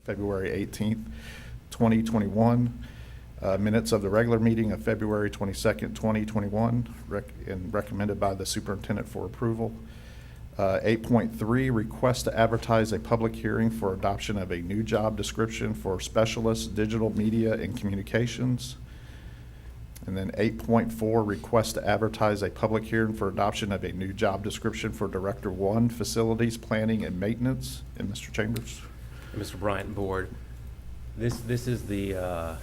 February 18th, 2021. Minutes of the regular meeting of February 22nd, 2021, and recommended by the superintendent for approval. 8.3, request to advertise a public hearing for adoption of a new job description for specialist digital media and communications. And then 8.4, request to advertise a public hearing for adoption of a new job description for Director 1, Facilities, Planning, and Maintenance. And Mr. Chambers. Mr. Bryant, Board, this is the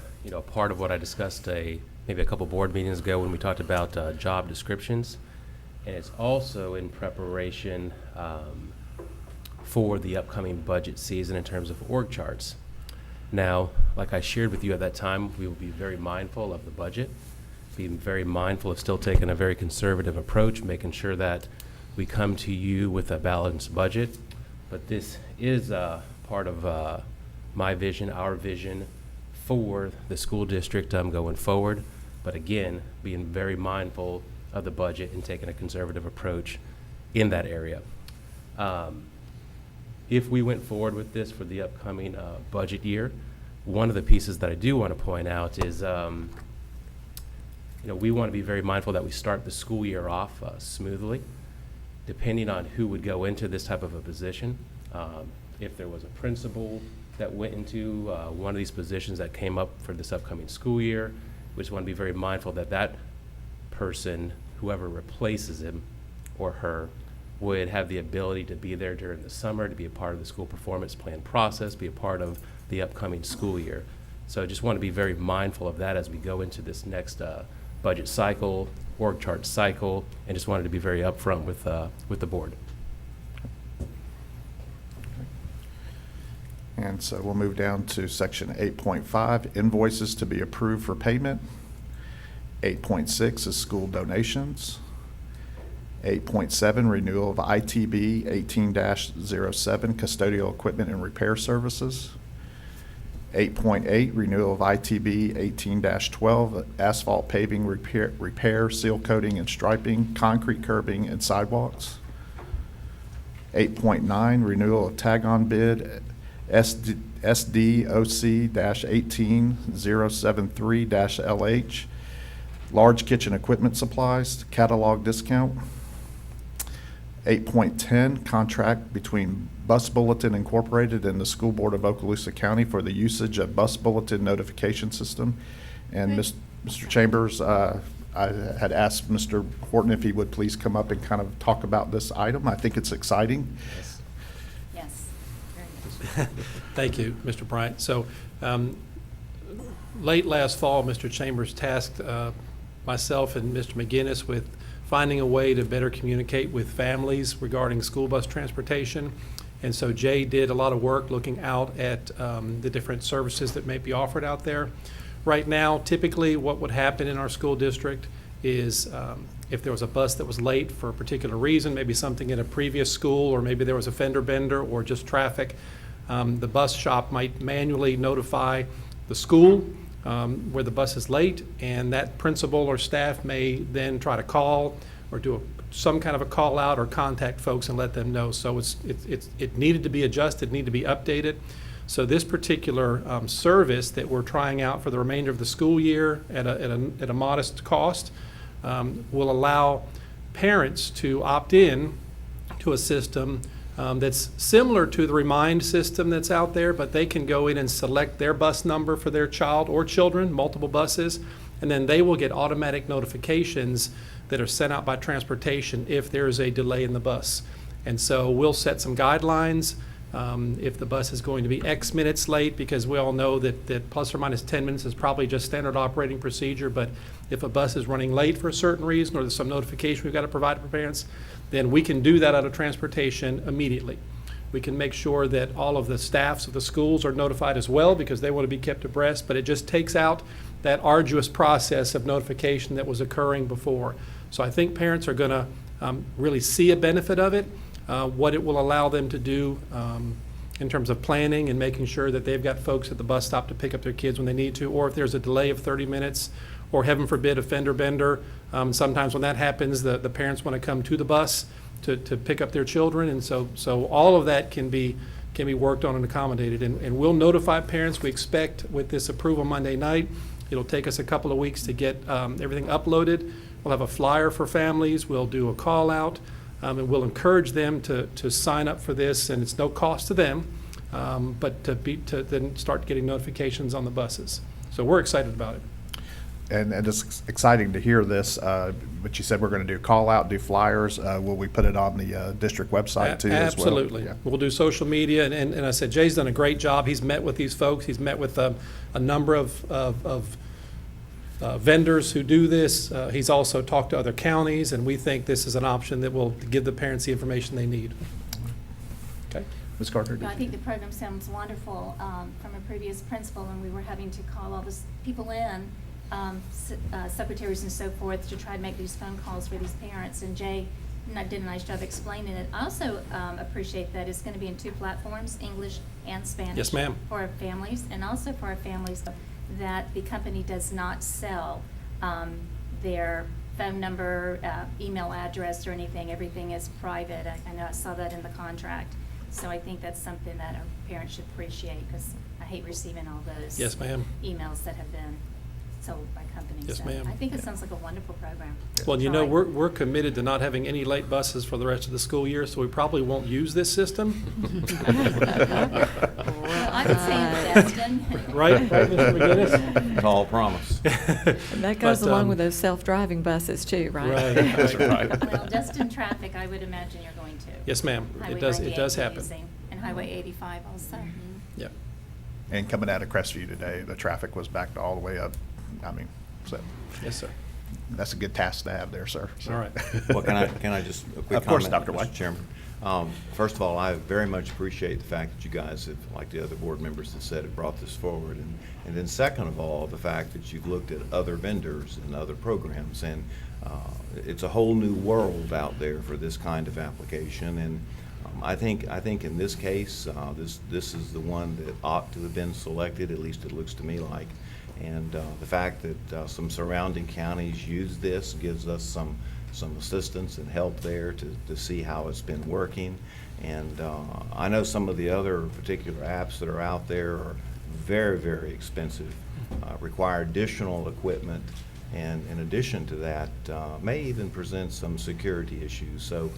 part of what I discussed maybe a couple board meetings ago when we talked about job descriptions. And it's also in preparation for the upcoming budget season in terms of org charts. Now, like I shared with you at that time, we will be very mindful of the budget, being very mindful of still taking a very conservative approach, making sure that we come to you with a balanced budget. But this is part of my vision, our vision for the school district going forward. But again, being very mindful of the budget and taking a conservative approach in that area. If we went forward with this for the upcoming budget year, one of the pieces that I do want to point out is, we want to be very mindful that we start the school year off smoothly, depending on who would go into this type of a position. If there was a principal that went into one of these positions that came up for this upcoming school year, we just want to be very mindful that that person, whoever replaces him or her, would have the ability to be there during the summer, to be a part of the school performance plan process, be a part of the upcoming school year. So I just want to be very mindful of that as we go into this next budget cycle, org chart cycle, and just wanted to be very upfront with the board. And so we'll move down to section 8.5, invoices to be approved for payment. 8.6 is school donations. 8.7, renewal of ITB 18-07, custodial equipment and repair services. 8.8, renewal of ITB 18-12, asphalt paving repair, seal coating and striping, concrete curbing and sidewalks. 8.9, renewal of tag-on bid SDOC-18073-LH, large kitchen equipment supplies, catalog discount. 8.10, contract between Bus Bulletin Incorporated and the School Board of Okaloosa County for the usage of Bus Bulletin notification system. And Mr. Chambers, I had asked Mr. Horton if he would please come up and kind of talk about this item. I think it's exciting. Yes. Yes. Very much. Thank you, Mr. Bryant. So late last fall, Mr. Chambers tasked myself and Mr. McGinnis with finding a way to better communicate with families regarding school bus transportation. And so Jay did a lot of work looking out at the different services that may be offered out there. Right now, typically what would happen in our school district is if there was a bus that was late for a particular reason, maybe something in a previous school, or maybe there was a fender bender or just traffic, the bus shop might manually notify the school where the bus is late, and that principal or staff may then try to call or do some kind of a call out or contact folks and let them know. So it needed to be adjusted, needed to be updated. So this particular service that we're trying out for the remainder of the school year at a modest cost will allow parents to opt in to a system that's similar to the Remind system that's out there, but they can go in and select their bus number for their child or children, multiple buses, and then they will get automatic notifications that are sent out by transportation if there is a delay in the bus. And so we'll set some guidelines if the bus is going to be X minutes late, because we all know that plus or minus 10 minutes is probably just standard operating procedure. But if a bus is running late for a certain reason, or there's some notification we've got to provide for parents, then we can do that out of transportation immediately. We can make sure that all of the staffs of the schools are notified as well, because they want to be kept abreast, but it just takes out that arduous process of notification that was occurring before. So I think parents are going to really see a benefit of it, what it will allow them to do in terms of planning and making sure that they've got folks at the bus stop to pick up their kids when they need to, or if there's a delay of 30 minutes, or heaven forbid a fender bender. Sometimes when that happens, the parents want to come to the bus to pick up their children, and so all of that can be can be worked on and accommodated. And we'll notify parents. We expect with this approval Monday night, it'll take us a couple of weeks to get everything uploaded. We'll have a flyer for families. We'll do a call out, and we'll encourage them to sign up for this. And it's no cost to them, but to then start getting notifications on the buses. So we're excited about it. And it's exciting to hear this, but you said we're going to do call out, do flyers. Will we put it on the district website too as well? Absolutely. Yeah. We'll do social media, and I said, Jay's done a great job. He's met with these folks. He's met with a number of vendors who do this. He's also talked to other counties, and we think this is an option that will give the parents the information they need. Okay? Ms. Carter? I think the program sounds wonderful. From a previous principal, and we were having to call all these people in, secretaries and so forth, to try to make these phone calls for these parents. And Jay did a nice job explaining it. I also appreciate that it's going to be in 2 platforms, English and Spanish. Yes, ma'am. For our families, and also for our families that the company does not sell their phone number, email address, or anything. Everything is private. I know I saw that in the contract. So I think that's something that our parents should appreciate, because I hate receiving all those Yes, ma'am. emails that have been sold by companies. Yes, So ma'am. I think it sounds like a wonderful program. Well, you know, Try. we're committed to not having any late buses for the rest of the school year, so we probably won't use this system. Well, I would say Destin. Right, Mr. McGinnis? Tall promise. That goes But, along with those self-driving buses too, right? Right. That's right. Well, Destin traffic, I would imagine you're going to. Yes, ma'am. Highway It does 98 happen. using, and Highway 85 also. Yep. And coming out of Crestview today, the traffic was backed all the way up. I mean, so Yes, sir. that's a good task to have there, sir. So- All right. Well, can I just, a quick Of course, comment, Dr. White. Mr. Chairman? First of all, I very much appreciate the fact that you guys have, like the other board members have said, have brought this forward. And then second of all, the fact that you've looked at other vendors and other programs. And it's a whole new world out there for this kind of application. And I think in this case, this is the one that ought to have been selected, at least it looks to me like. And the fact that some surrounding counties use this gives us some assistance and help there to see how it's been working. And I know some of the other particular apps that are out there are very, very expensive, require additional equipment, and in addition to that, may even present some security issues. So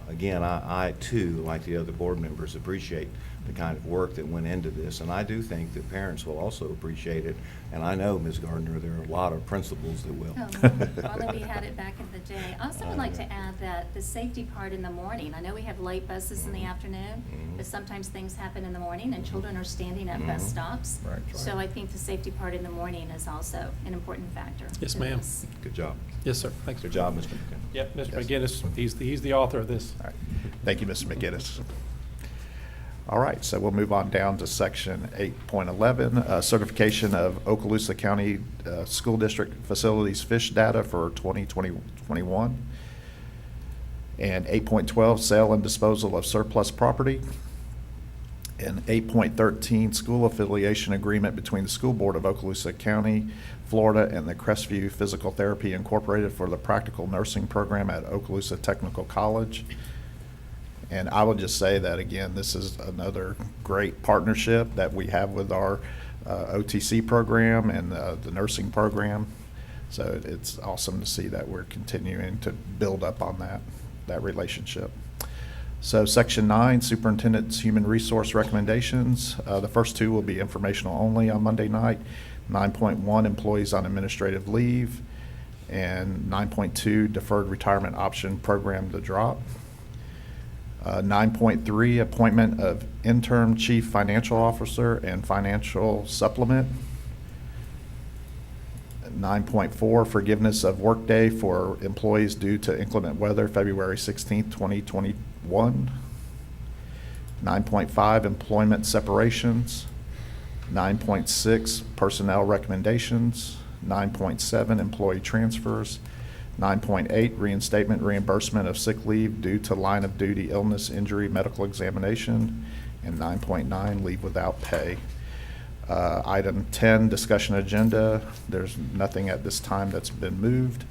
again, I too, like the other board members, appreciate the kind of work that went into this, and I do think that parents will also appreciate it. And I know, Ms. Gardner, there are a lot of principals that will. Oh, well, we had it back in the day. I also would like to add that the safety part in the morning, I know we have late buses in the afternoon, but sometimes things happen in the morning and children are standing at bus stops. Right. So I think the safety part in the morning is also an important factor. Yes, to ma'am. this. Good job. Yes, sir. Thanks. Good job, Mr. McKinnon. Yep, Mr. Yes. McGinnis, he's the author of this. All right. Thank you, Mr. McGinnis. All right, so we'll move on down to section 8.11, certification of Okaloosa County School District Facilities FISH data for 2020-21. And 8.12, sale and disposal of surplus property. And 8.13, school affiliation agreement between the School Board of Okaloosa County, Florida, and the Crestview Physical Therapy Incorporated for the practical nursing program at Okaloosa Technical College. And I would just say that, again, this is another great partnership that we have with our OTC program and the nursing program. So it's awesome to see that we're continuing to build up on that relationship. So Section 9, Superintendent's Human Resource Recommendations. The first 2 will be informational only on Monday night. 9.1, Employees on Administrative Leave. And 9.2, Deferred Retirement Option Program to drop. 9.3, appointment of interim chief financial officer and financial supplement. 9.4, forgiveness of workday for employees due to inclement weather, February 16th, 2021. 9.5, employment separations. 9.6, personnel recommendations. 9.7, employee transfers. 9.8, reinstatement reimbursement of sick leave due to line of duty illness, injury, medical examination. And 9.9, leave without pay. Item 10, discussion agenda. There's nothing at this time that's been moved.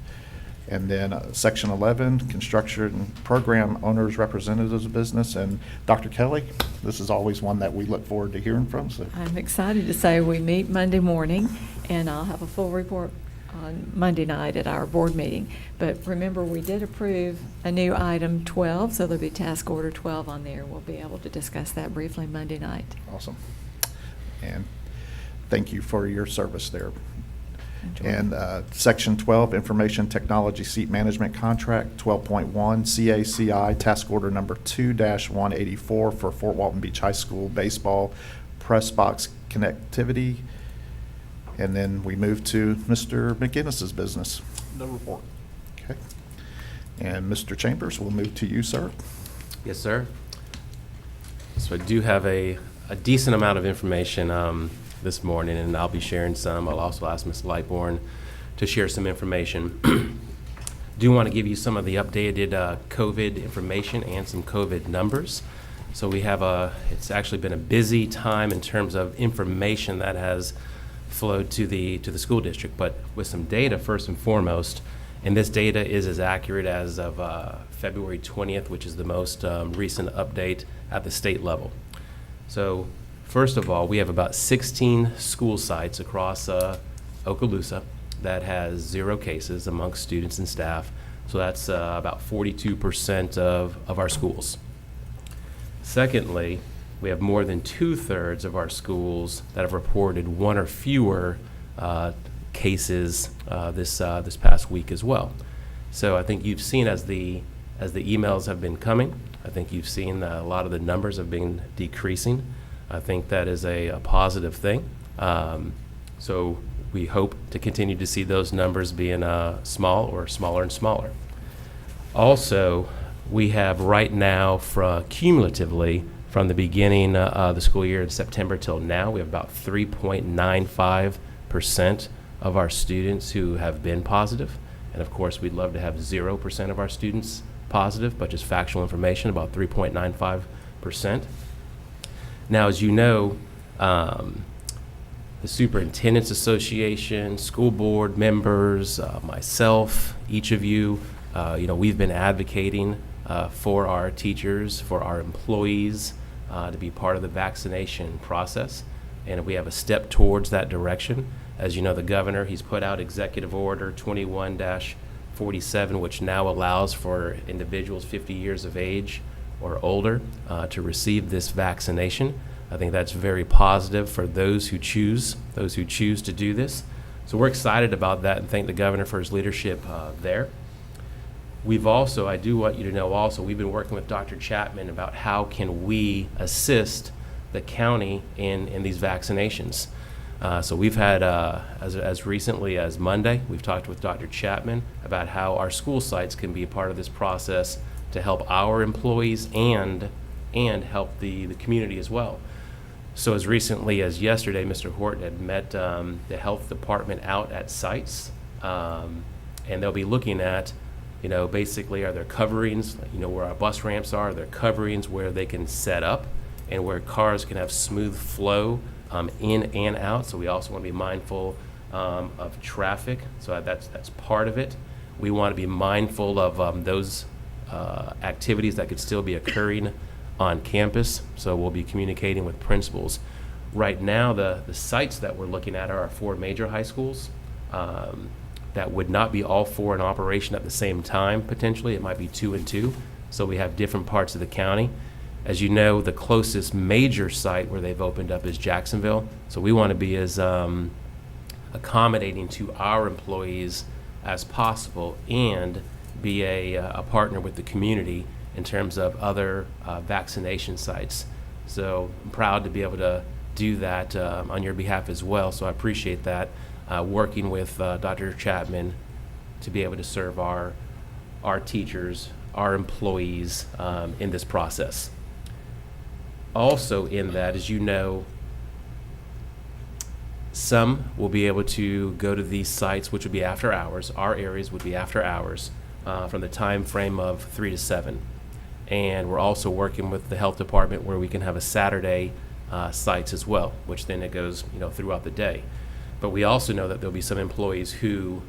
And then Section 11, construction program owners, representatives of business. And Dr. Kelly, this is always one that we look forward to hearing from. So I'm excited to say we meet Monday morning, and I'll have a full report on Monday night at our board meeting. But remember, we did approve a new item 12, so there'll be task order 12 on there. We'll be able to discuss that briefly Monday night. awesome. And thank you for your service there. Enjoy. And Section 12, Information Technology Seat Management Contract, 12.1, CACI Task Order Number 2-184 for Fort Walton Beach High School baseball press box connectivity. And then we move to Mr. McGinnis's business. No report. Okay. And Mr. Chambers, we'll move to you, sir. Yes, sir. So I do have a decent amount of information this morning, and I'll be sharing some. I'll also ask Ms. Lightbourne to share some information. Do want to give you some of the updated COVID information and some COVID numbers. So we have it's actually been a busy time in terms of information that has flowed to the school district, but with some data first and foremost. And this data is as accurate as of February 20th, which is the most recent update at the state level. So first of all, we have about 16 school sites across Okaloosa that has 0 cases amongst students and staff. So that's about 42% of our schools. Secondly, we have more than 2/3 of our schools that have reported 1 or fewer cases this past week as well. So I think you've seen as the emails have been coming, I think you've seen a lot of the numbers have been decreasing. I think that is a positive thing. So we hope to continue to see those numbers being small or smaller and smaller. Also, we have right now, cumulatively, from the beginning of the school year in September till now, we have about 3.95% of our students who have been positive. And of course, we'd love to have 0% of our students positive, but just factual information, about 3.95%. Now, as you know, the Superintendent's Association, school board members, myself, each of you, we've been advocating for our teachers, for our employees to be part of the vaccination process. And we have a step towards that direction. As you know, the governor, he's put out Executive Order 21-47, which now allows for individuals 50 years of age or older to receive this vaccination. I think that's very positive for those who choose to do this. So we're excited about that and thank the governor for his leadership there. We've also, I do want you to know also, we've been working with Dr. Chapman about how can we assist the county in these vaccinations. So we've had, as recently as Monday, we've talked with Dr. Chapman about how our school sites can be a part of this process to help our employees and help the community as well. So as recently as yesterday, Mr. Horton had met the health department out at sites, and they'll be looking at, basically are there coverings, where our bus ramps are there coverings where they can set up and where cars can have smooth flow in and out. So we also want to be mindful of traffic. So that's part of it. We want to be mindful of those activities that could still be occurring on campus. So we'll be communicating with principals. Right now, the sites that we're looking at are our 4 major high schools. That would not be all 4 in operation at the same time, potentially. It might be 2 and 2. So we have different parts of the county. As you know, the closest major site where they've opened up is Jacksonville. So we want to be as accommodating to our employees as possible and be a partner with the community in terms of other vaccination sites. So I'm proud to be able to do that on your behalf as well. So I appreciate that, working with Dr. Chapman to be able to serve our teachers, our employees in this process. Also in that, as you know, some will be able to go to these sites, which would be after hours. Our areas would be after hours from the time frame of 3 to 7. And we're also working with the health department where we can have a Saturday sites as well, which then it goes throughout the day. But we also know that there'll be some employees who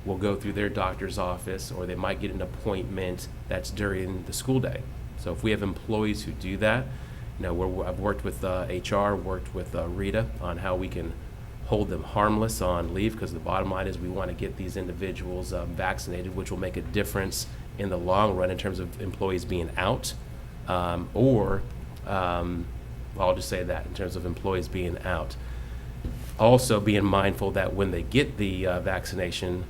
will go through their doctor's office, or they might get an appointment that's during the school day. So if we have employees who do that, I've worked with HR, worked with Rita on how we can hold them harmless on leave, because the bottom line is we want to get these individuals vaccinated, which will make a difference in the long run in terms of employees being out, I'll just say that in terms of employees being out. Also being mindful that when they get the vaccination,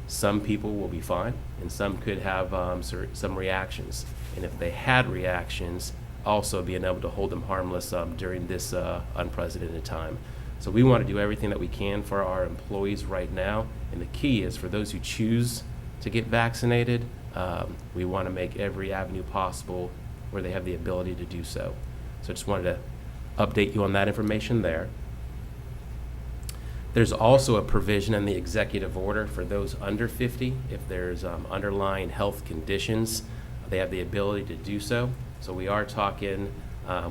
some people will be fine and some could have some reactions. And if they had reactions, also being able to hold them harmless during this unprecedented time. So we want to do everything that we can for our employees right now. And the key is for those who choose to get vaccinated, we want to make every avenue possible where they have the ability to do so. So I just wanted to update you on that information there. There's also a provision in the executive order for those under 50. If there's underlying health conditions, they have the ability to do so. So we are talking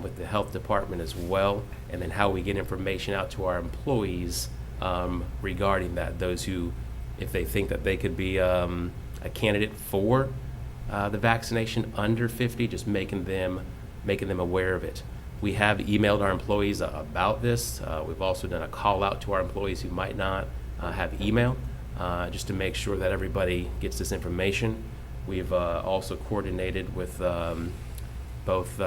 with the health department as well, and then how we get information out to our employees regarding that. Those who, if they think that they could be a candidate for the vaccination under 50, just making them aware of it. We have emailed our employees about this. We've also done a call out to our employees who might not have email, just to make sure that everybody gets this information. We've also coordinated with both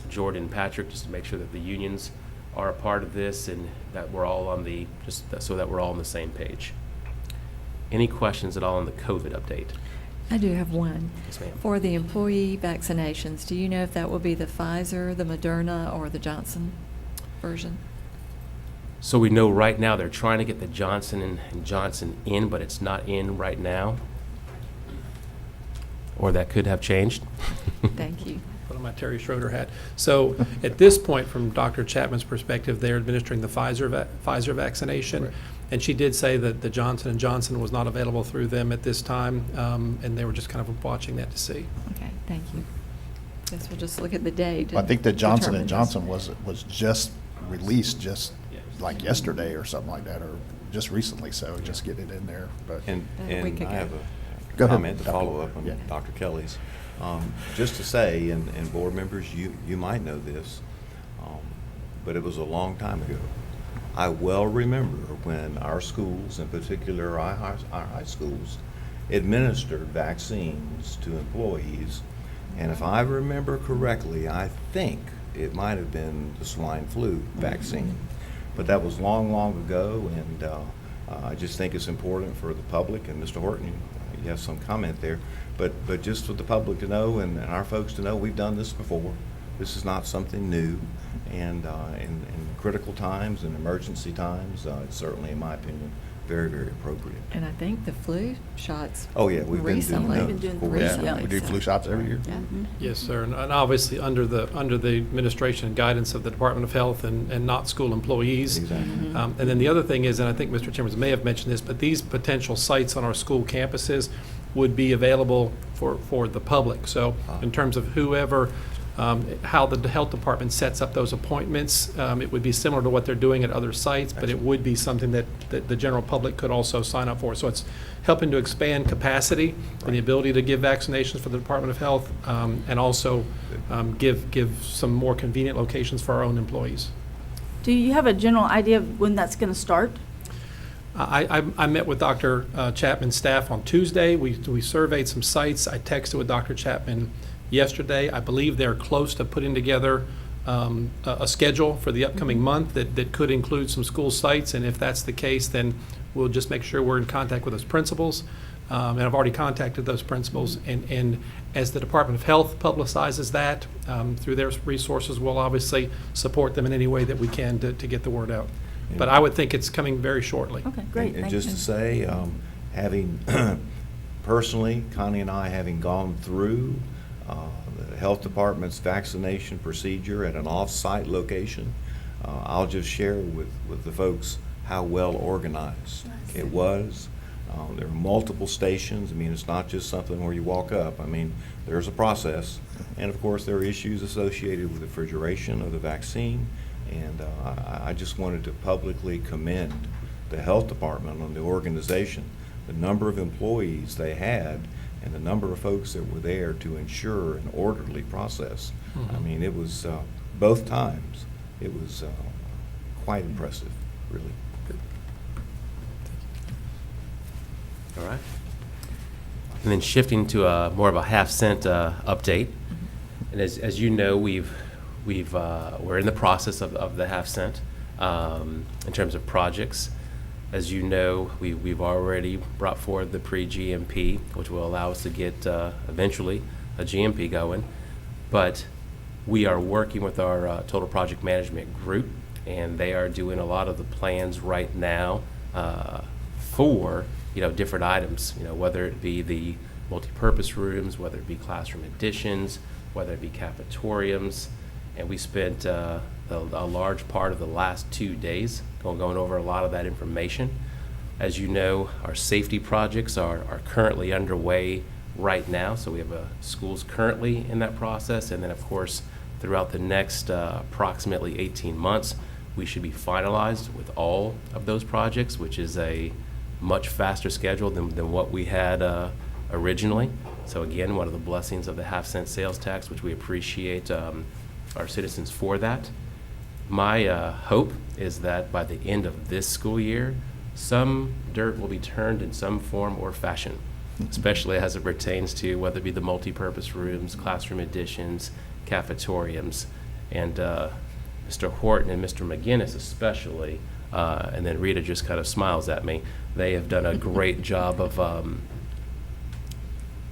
Jordan and Patrick, just to make sure that the unions are a part of this and that we're all on so that we're all on the same page. Any questions at all on the COVID update? I do have one. Yes, ma'am. For the employee vaccinations, do you know if that will be the Pfizer, the Moderna, or the Johnson version? So we know right now they're trying to get the Johnson and Johnson in, but it's not in right now. Or that could have changed. Thank you. Put on my Terry Schroeder hat. So at this point, from Dr. Chapman's perspective, they're administering the Pfizer vaccination. Right. And she did say that the Johnson & Johnson was not available through them at this time, and they were just kind of watching that to see. Okay, thank you. Guess we'll just look at the date. I think that Johnson determine & this. Johnson was just released just like yesterday or something like that, or just recently, so just get it in there. But And A week I have ago. Go a ahead, comment to Dr. follow up on Yeah. Dr. Kelly's. Just to say, and board members, you might know this, but it was a long time ago. I well remember when our schools, in particular our high schools, administered vaccines to employees. And if I remember correctly, I think it might have been the swine flu vaccine. But that was long, long ago, and I just think it's important for the public, and Mr. Horton, you have some comment there, but just for the public to know and our folks to know, we've done this before. This is not something new, and in critical times and emergency times, it's certainly, in my opinion, very, very appropriate. And I think the flu shots. Oh, yeah, we've been doing recently. those. We've been doing for the recently. yeah, we do flu shots every year. Yeah. Yes, sir. And obviously, under the administration and guidance of the Department of Health and not school employees. Exactly. And then the other thing is, and I think Mr. Chambers may have mentioned this, but these potential sites on our school campuses would be available for the public. So in terms of whoever, how the health department sets up those appointments, it would be similar to what they're doing at other sites, but it would be something that the general public could also sign up for. So it's helping to expand capacity and the ability to give vaccinations for the Department of Health, and also give some more convenient locations for our own employees. Do you have a general idea of when that's going to start? I met with Dr. Chapman's staff on Tuesday. We surveyed some sites. I texted with Dr. Chapman yesterday. I believe they're close to putting together a schedule for the upcoming month that could include some school sites. And if that's the case, then we'll just make sure we're in contact with those principals. And I've already contacted those principals. And as the Department of Health publicizes that through their resources, we'll obviously support them in any way that we can to get the word out. But I would think it's coming very shortly. Okay, great. And Thank just you. to say, having, personally, Connie and I, having gone through the health department's vaccination procedure at an off-site location, I'll just share with the folks how well organized it was. There were multiple stations. I mean, it's not just something where you walk up. I mean, there's a process. And of course, there are issues associated with refrigeration of the vaccine. And I just wanted to publicly commend the health department on the organization the number of employees they had and the number of folks that were there to ensure an orderly process. I mean, it was, both times, it was quite impressive, really. All right. And then shifting to more of a half-cent update. And as you know, we're in the process of the half-cent in terms of projects. As you know, we've already brought forward the pre-GMP, which will allow us to get eventually a GMP going. But we are working with our total project management group, and they are doing a lot of the plans right now for different items. Whether it be the multipurpose rooms, whether it be classroom additions, whether it be cafetoriums, and we spent a large part of the last 2 days going over a lot of that information. As you know, our safety projects are currently underway right now, so we have schools currently in that process, and then of course throughout the next approximately 18 months, we should be finalized with all of those projects, which is a much faster schedule than what we had originally. So again, one of the blessings of the half-cent sales tax, which we appreciate our citizens for that. My hope is that by the end of this school year, some dirt will be turned in some form or fashion, especially as it pertains to whether it be the multipurpose rooms, classroom additions, cafetoriums, and Mr. Horton and Mr. McGinnis especially, and then Rita just kind of smiles at me. They have done a great job of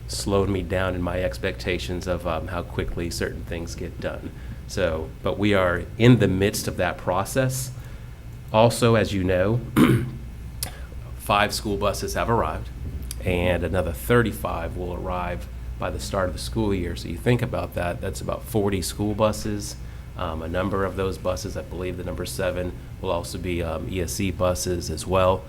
slowing me down in my expectations of how quickly certain things get done. So, but we are in the midst of that process. Also, as you know, 5 school buses have arrived, and another 35 will arrive by the start of the school year. So you think about that, that's about 40 school buses. A number of those buses, I believe the number 7, will also be ESC buses as well.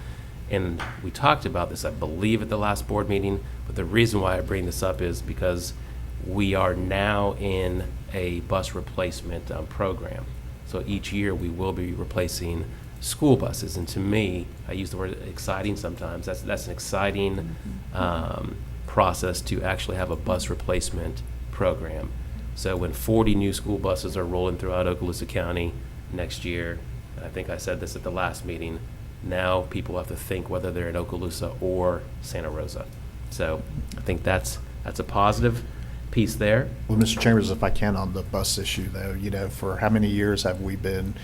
And we talked about this, I believe, at the last board meeting, but the reason why I bring this up is because we are now in a bus replacement program. So each year we will be replacing school buses, and to me, I use the word exciting sometimes, that's an exciting process to actually have a bus replacement program. So when 40 new school buses are rolling throughout Okaloosa County next year, and I think I said this at the last meeting, now people have to think whether they're in Okaloosa or Santa Rosa. So I think that's a positive piece there. Well, Mr. Chambers, if I can, on the bus issue though, for how many years have we been,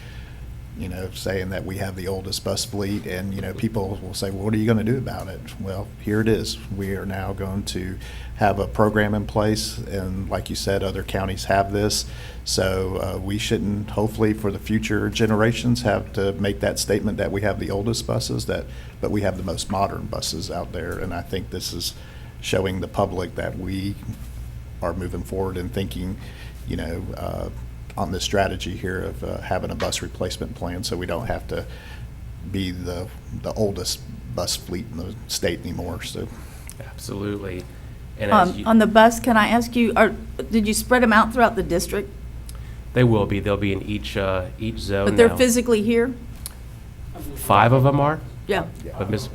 saying that we have the oldest bus fleet, and, people will say, well, what are you going to do about it? Well, here it is. We are now going to have a program in place, and like you said, other counties have this. So we shouldn't, hopefully for the future generations, have to make that statement that we have the oldest buses, but we have the most modern buses out there. And I think this is showing the public that we are moving forward and thinking, on this strategy here of having a bus replacement plan, so we don't have to be the oldest bus fleet in the state anymore. So Absolutely. And as you, On the bus, can I ask you, did you spread them out throughout the district? they will be. They'll be in each zone. But they're now. physically here? 5 of them are. Yeah. But Miss,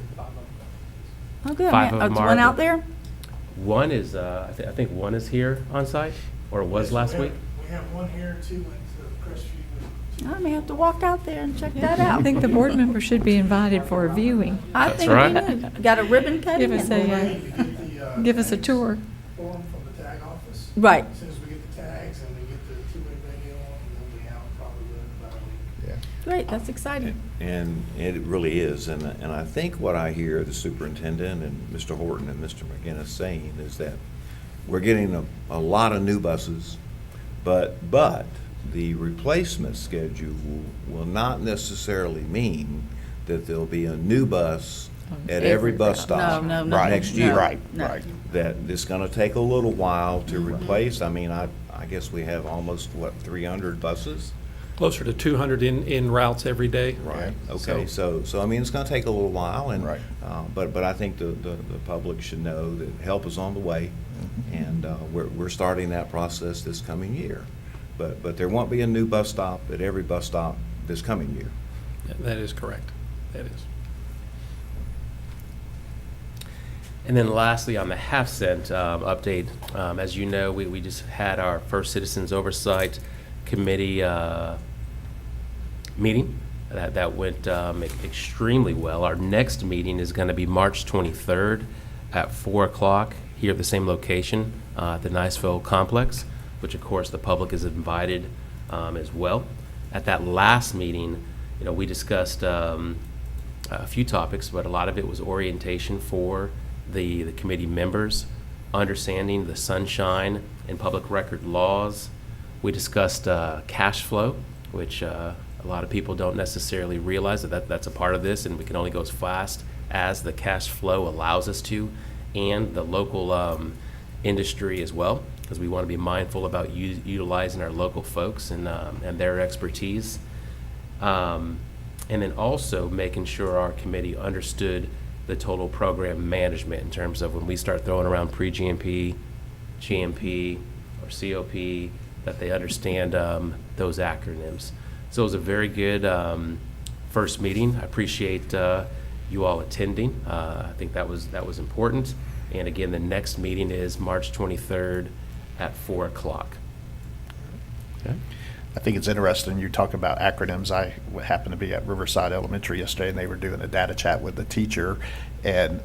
Oh, good. 5 of them Is are, one out but- there? one is I think one is here on site, or was last week. We have one here, 2 went to Crestview. I may have to walk out there and check that I out. think the board members should be invited for a viewing. I That's think right. we do. Got a ribbon cutting? Give us and- Give us a tour. Form from the tag office. Right. As soon as we get the tags and we get the 2-way radio on, they'll be out probably within about a week. yeah. Great, that's exciting. And it really is, and I think what I hear the superintendent and Mr. Horton and Mr. McGinnis saying is that we're getting a lot of new buses, but the replacement schedule will not necessarily mean that there'll be a new bus at every bus stop No, no, next no, year. Right, no. right. That it's gonna take a little while to replace. I mean, I guess we have almost, 300 buses? Closer to 200 in routes every day. Right, okay, so I mean, it's gonna take a little while, and, Right. but I think the public should know that help is on the way, and we're starting that process this coming year. But there won't be a new bus stop at every bus stop this coming year. That is correct. That is. And then lastly, on the half-cent update, as you know, we just had our first Citizens Oversight Committee meeting. That went extremely well. Our next meeting is going to be March 23rd at 4 o'clock here at the same location, at the Niceville Complex, which of course the public is invited as well. At that last meeting, we discussed a few topics, but a lot of it was orientation for the committee members, understanding the sunshine and public record laws. We discussed cash flow, which a lot of people don't necessarily realize that's a part of this, and we can only go as fast as the cash flow allows us to, and the local industry as well, because we want to be mindful about utilizing our local folks and their expertise. And then also making sure our committee understood the total program management in terms of when we start throwing around pre-GMP, GMP, or COP, that they understand those acronyms. So it was a very good first meeting. I appreciate you all attending. I think that was important. And again, the next meeting is March 23rd at 4 o'clock. Okay. I think it's interesting you talk about acronyms. I happened to be at Riverside Elementary yesterday, and they were doing a data chat with the teacher, and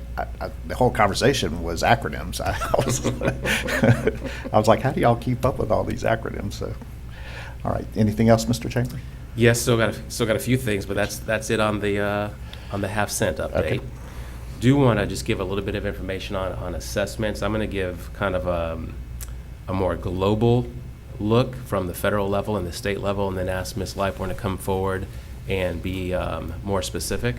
the whole conversation was acronyms. I was like, how do y'all keep up with all these acronyms? So, all right. Anything else, Mr. Chambers? Yes, still got a few things, but that's it on the half-cent update. Okay. Do want to just give a little bit of information on assessments. I'm going to give kind of a more global look from the federal level and the state level, and then ask Ms. Lightborn to come forward and be more specific.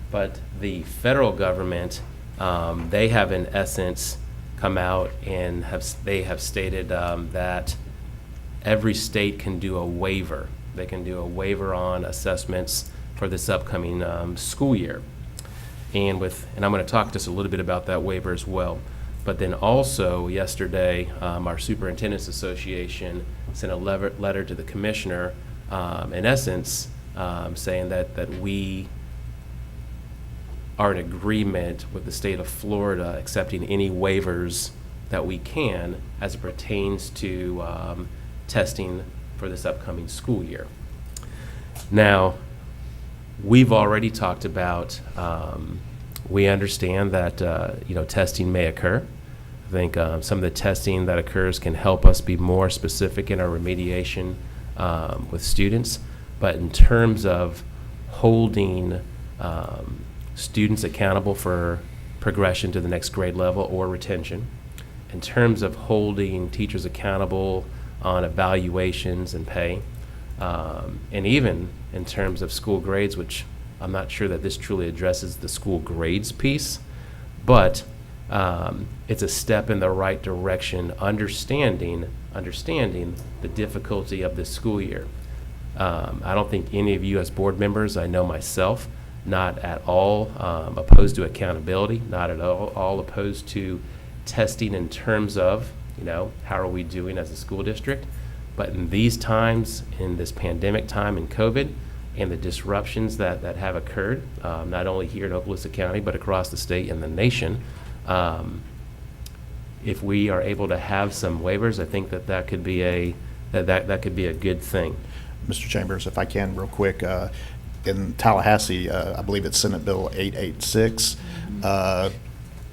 But the federal government, they have in essence come out and they have stated that every state can do a waiver. They can do a waiver on assessments for this upcoming school year. And I'm going to talk just a little bit about that waiver as well. But then also yesterday, our Superintendent's Association sent a letter to the commissioner, in essence, saying that we are in agreement with the state of Florida accepting any waivers that we can as it pertains to testing for this upcoming school year. Now, we've already talked about, we understand that testing may occur. I think some of the testing that occurs can help us be more specific in our remediation with students. But in terms of holding students accountable for progression to the next grade level or retention, in terms of holding teachers accountable on evaluations and pay, and even in terms of school grades, which I'm not sure that this truly addresses the school grades piece, but it's a step in the right direction, understanding the difficulty of this school year. I don't think any of you as board members, I know myself, not at all opposed to accountability, not at all opposed to testing in terms of, how are we doing as a school district? But in these times, in this pandemic time in COVID, and the disruptions that have occurred, not only here in Okaloosa County, but across the state and the nation, if we are able to have some waivers, I think that could be that could be a good thing. Mr. Chambers, if I can, real quick, in Tallahassee, I believe it's Senate Bill 886,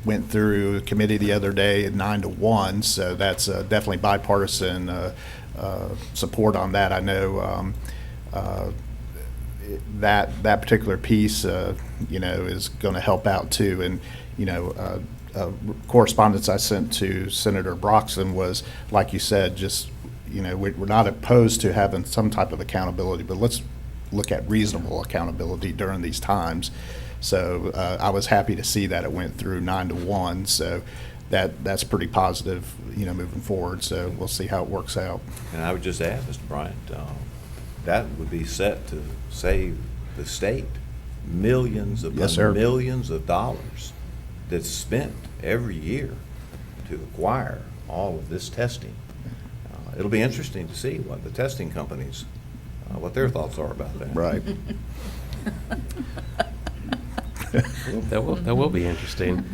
went through committee the other day at 9-1, so that's definitely bipartisan support on that. I know that particular piece, is going to help out too. And correspondence I sent to Senator Broxton was, like you said, just we're not opposed to having some type of accountability, but let's look at reasonable accountability during these times. So I was happy to see that it went through 9-1. So that's pretty positive, moving forward. So we'll see how it works out. And I would just add, Mr. Bryant, that would be set to save the state millions of millions of dollars that's spent every year to acquire all of this testing. It'll be interesting to see what the testing companies, what their thoughts are about that. Right. That will be interesting.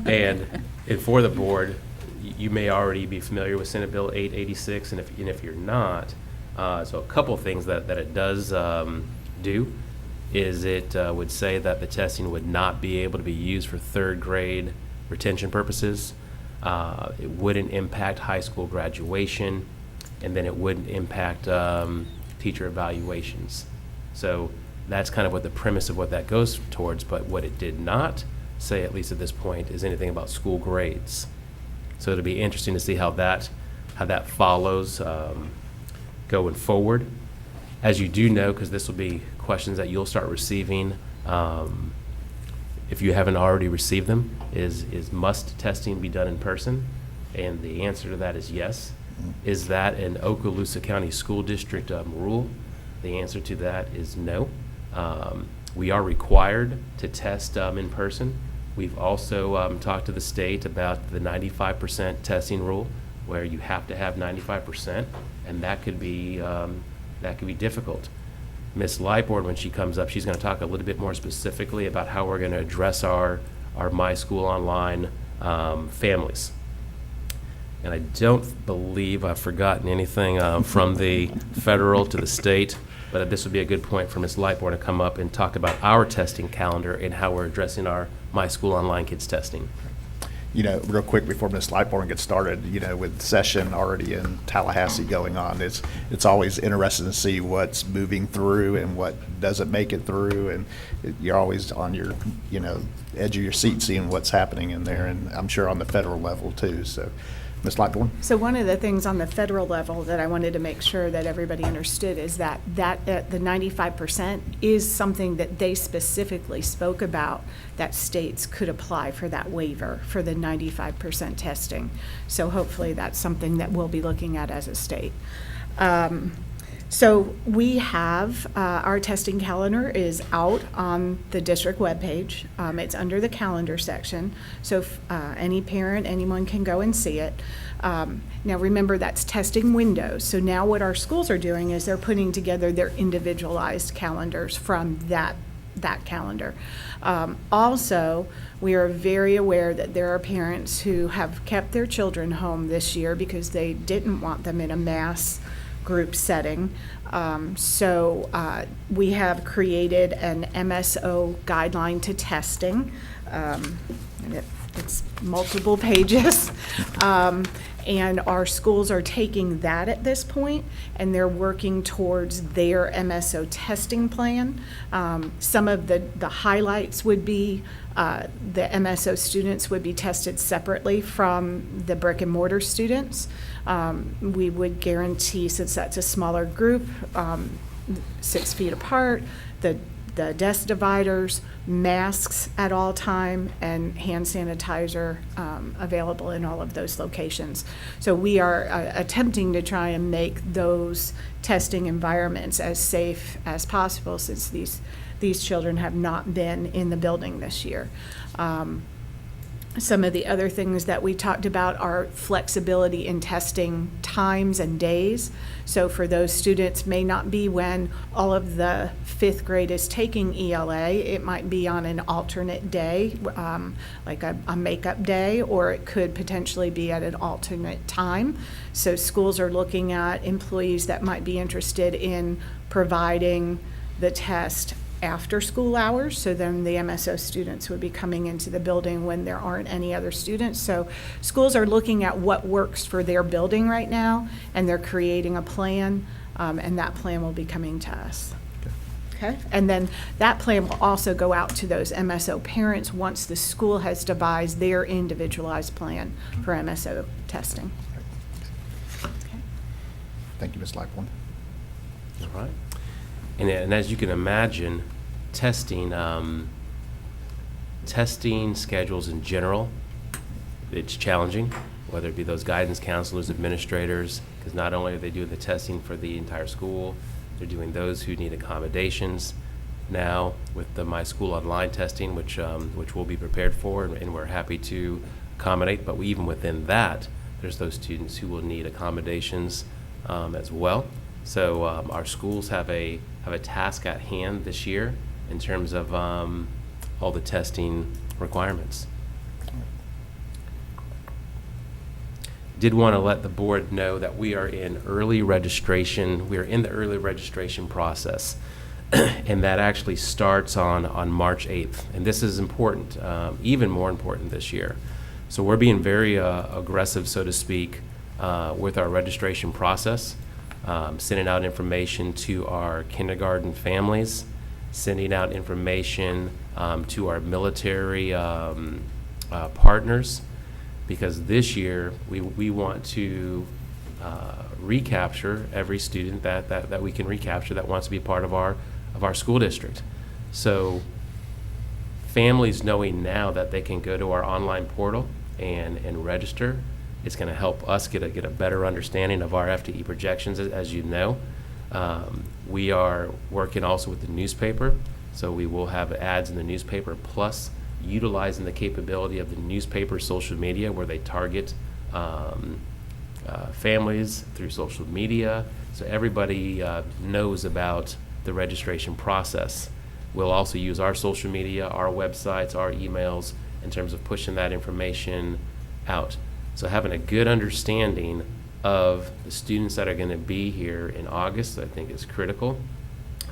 And for the board, you may already be familiar with Senate Bill 886, and if you're not, so a couple of things that it does do is it would say that the testing would not be able to be used for third grade retention purposes. It wouldn't impact high school graduation, and then it wouldn't impact teacher evaluations. So that's kind of what the premise of what that goes towards, but what it did not say, at least at this point, is anything about school grades. So it'll be interesting to see how that follows going forward. As you do know, because this will be questions that you'll start receiving if you haven't already received them, is must testing be done in person? And the answer to that is yes. Is that an Okaloosa County School District rule? The answer to that is no. We are required to test in person. We've also talked to the state about the 95% testing rule, where you have to have 95%, and that could be difficult. Ms. Leiborn, when she comes up, she's going to talk a little bit more specifically about how we're going to address our My School Online families. And I don't believe I've forgotten anything from the federal to the state, but this would be a good point for Ms. Lightborn to come up and talk about our testing calendar and how we're addressing our My School Online kids testing. You know, real quick before Ms. Lightborn gets started, you know, with session already in Tallahassee going on, it's always interesting to see what's moving through and what doesn't make it through, and you're always on your, you know, edge of your seat seeing what's happening in there, and I'm sure on the federal level too. So, Ms. Lightborn? So one of the things on the federal level that I wanted to make sure that everybody understood is that the 95% is something that they specifically spoke about, that states could apply for that waiver for the 95% testing. So hopefully that's something that we'll be looking at as a state. So we have, our testing calendar is out on the district webpage. It's under the calendar section. So if, any parent, anyone can go and see it. Now remember, that's testing windows. So now what our schools are doing is they're putting together their individualized calendars from that calendar. Also, we are very aware that there are parents who have kept their children home this year because they didn't want them in a mass group setting. So we have created an MSO guideline to testing. And it's multiple pages. And our schools are taking that at this point, and they're working towards their MSO testing plan. Some of the highlights would be the MSO students would be tested separately from the brick and mortar students. We would guarantee, since that's a smaller group, 6 feet apart, the desk dividers, masks at all time, and hand sanitizer available in all of those locations. So we are attempting to try and make those testing environments as safe as possible, since these children have not been in the building this year. Some of the other things that we talked about are flexibility in testing times and days. So for those students, may not be when all of the 5th grade is taking ELA. It might be on an alternate day, like a makeup day, or it could potentially be at an alternate time. So schools are looking at employees that might be interested in providing the test after school hours, so then the MSO students would be coming into the building when there aren't any other students. So schools are looking at what works for their building right now, and they're creating a plan, and that plan will be coming to us. Okay? And then that plan will also go out to those MSO parents once the school has devised their individualized plan for MSO testing. Okay. Thank you, Ms. Lightborn. All right. And as you can imagine, testing schedules in general, it's challenging, whether it be those guidance counselors, administrators, because not only are they doing the testing for the entire school, they're doing those who need accommodations. Now, with the My School Online testing, which we'll be prepared for, and we're happy to accommodate, but even within that, there's those students who will need accommodations as well. So our schools have a task at hand this year in terms of all the testing requirements. Did want to let the board know that we are in early registration. We are in the early registration process, and that actually starts on March 8th. And this is important, even more important this year. So we're being very aggressive, so to speak, with our registration process, sending out information to our kindergarten families, sending out information to our military partners, because this year we want to recapture every student that we can recapture that wants to be part of our school district. So families knowing now that they can go to our online portal and register, it's going to help us get a better understanding of our FTE projections. As you know, we are working also with the newspaper, so we will have ads in the newspaper, plus utilizing the capability of the newspaper social media, where they target families through social media, so everybody knows about the registration process. We'll also use our social media, our websites, our emails, in terms of pushing that information out. So having a good understanding of the students that are going to be here in August, I think, is critical.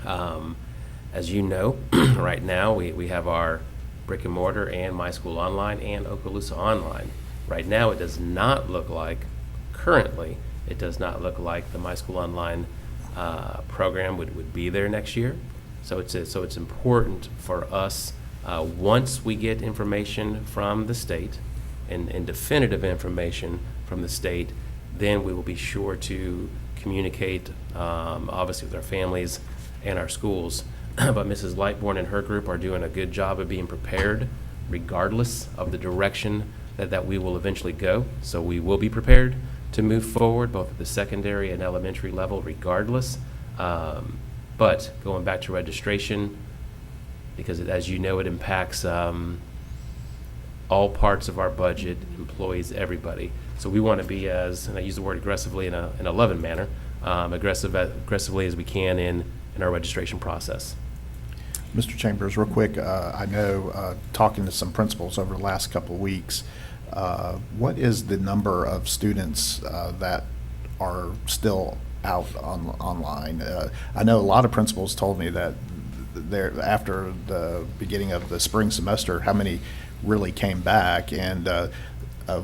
As you know, right now we have our brick and mortar and My School Online and Okaloosa Online. Right now it does not look like, currently, it does not look like the My School Online program would be there next year. So it's important for us, once we get information from the state and definitive information from the state, then we will be sure to communicate, obviously, with our families and our schools. But Mrs. Lightbourne and her group are doing a good job of being prepared regardless of the direction that we will eventually go. So we will be prepared to move forward both at the secondary and elementary level regardless. But going back to registration, because as you know, it impacts all parts of our budget, employees, everybody. So we want to be as, and I use the word aggressively in a loving manner, aggressively as we can in our registration process. Mr. Chambers, real quick, I know, talking to some principals over the last couple of weeks, what is the number of students that are still out online? I know a lot of principals told me that after the beginning of the spring semester, how many really came back, and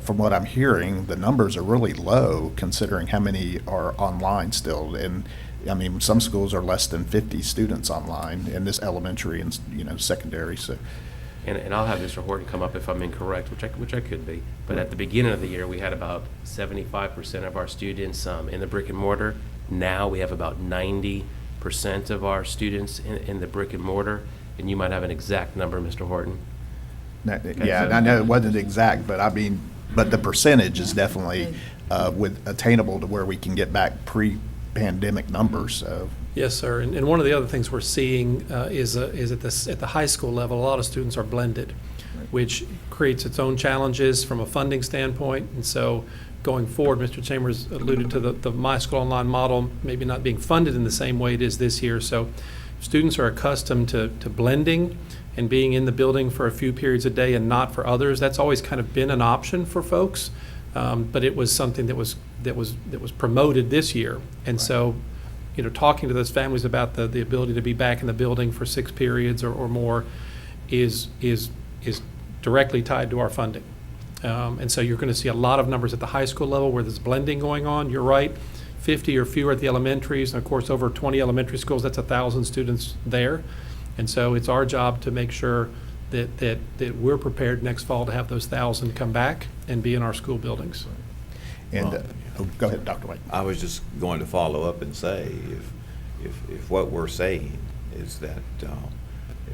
from what I'm hearing, the numbers are really low considering how many are online still. And I mean, some schools are less than 50 students online in this elementary and secondary. So, and I'll have Mr. Horton come up if I'm incorrect, which I could be. But at the beginning of the year, we had about 75% of our students in the brick and mortar. Now we have about 90% of our students in the brick and mortar. And you might have an exact number, Mr. Horton. yeah, and I know it wasn't exact, but I mean, but the percentage is definitely attainable to where we can get back pre-pandemic numbers. So. Yes, sir. And one of the other things we're seeing is at the high school level, a lot of students are blended, which creates its own challenges from a funding standpoint. And so going forward, Mr. Chambers alluded to the My School Online model maybe not being funded in the same way it is this year. So students are accustomed to blending and being in the building for a few periods a day and not for others. That's always kind of been an option for folks, but it was something that was promoted this year. And so, talking to those families about the ability to be back in the building for 6 periods or more is directly tied to our funding. And so you're going to see a lot of numbers at the high school level where there's blending going on. You're right, 50 or fewer at the elementaries, and of course over 20 elementary schools, that's 1,000 students there. And so it's our job to make sure that we're prepared next fall to have those 1,000 come back and be in our school buildings. And go ahead, Dr. White. I was just going to follow up and say, if what we're saying is that,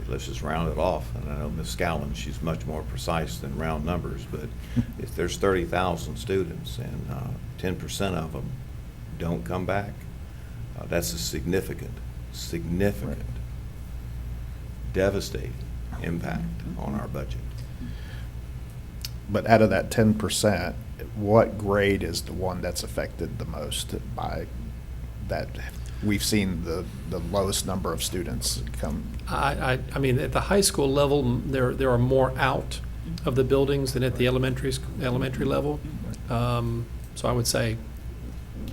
let's just round it off, and I know Ms. Scallon, she's much more precise than round numbers, but if there's 30,000 students and 10% of them don't come back, that's a significant, devastating impact on our budget. But out of that 10%, what grade is the one that's affected the most by that? we've seen the lowest number of students come. I mean, at the high school level, there are more out of the buildings than at the elementary level. So I would say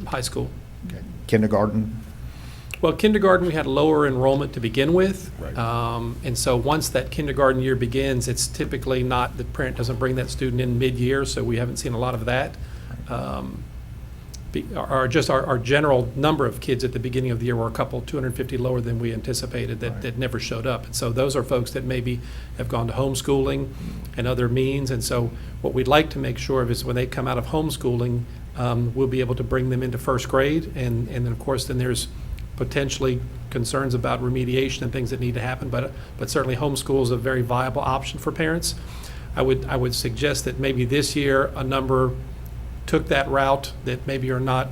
high school. Okay. Kindergarten, Well, kindergarten, we had lower enrollment to begin with. Right. And so once that kindergarten year begins, it's typically not, the parent doesn't bring that student in mid-year, so we haven't seen a lot of that. Our general number of kids at the beginning of the year were a couple, 250 lower than we anticipated that never showed up. And so those are folks that maybe have gone to homeschooling and other means. And so what we'd like to make sure of is when they come out of homeschooling, we'll be able to bring them into first grade. And then, of course, then there's potentially concerns about remediation and things that need to happen. But certainly homeschool is a very viable option for parents. I would suggest that maybe this year a number took that route that maybe are not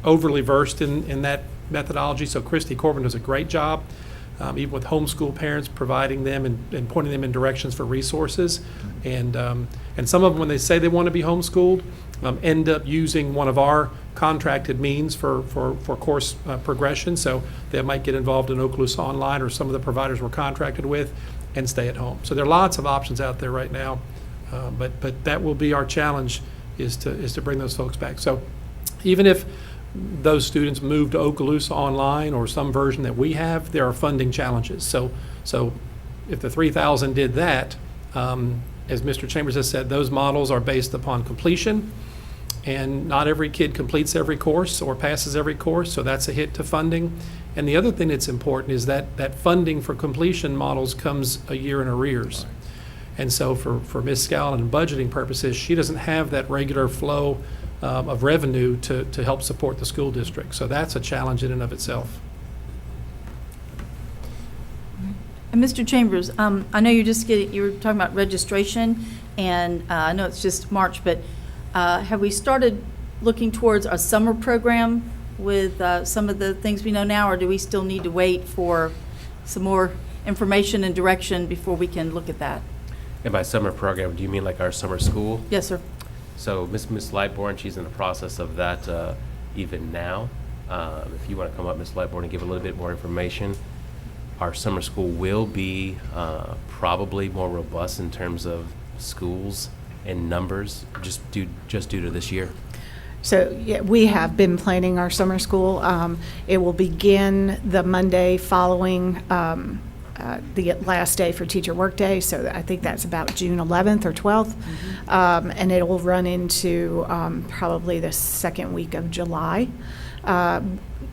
overly versed in that methodology. So Christy Corbin does a great job, even with homeschool parents, providing them and pointing them in directions for resources. And some of them, when they say they want to be homeschooled, end up using one of our contracted means for course progression. So they might get involved in Okaloosa Online or some of the providers we're contracted with and stay at home. So there are lots of options out there right now, but that will be our challenge, is to bring those folks back. So even if those students move to Okaloosa Online or some version that we have, there are funding challenges. So if the 3,000 did that, as Mr. Chambers has said, those models are based upon completion, and not every kid completes every course or passes every course, so that's a hit to funding. And the other thing that's important is that funding for completion models comes a year in arrears. Right. And so for Ms. Scallon and budgeting purposes, she doesn't have that regular flow of revenue to help support the school district. So that's a challenge in and of itself. And Mr. Chambers, I know you were talking about registration, and I know it's just March, but have we started looking towards a summer program with some of the things we know now, or do we still need to wait for some more information and direction before we can look at that? And by summer program, do you mean like our summer school? Yes, sir. So Miss Lightbourne, she's in the process of that even now. If you want to come up, Miss Lightbourne, and give a little bit more information. Our summer school will be probably more robust in terms of schools and numbers, just due to this year. So yeah, we have been planning our summer school. It will begin the Monday following the last day for teacher workday, so I think that's about June 11th or 12th, and it will run into probably the second week of July.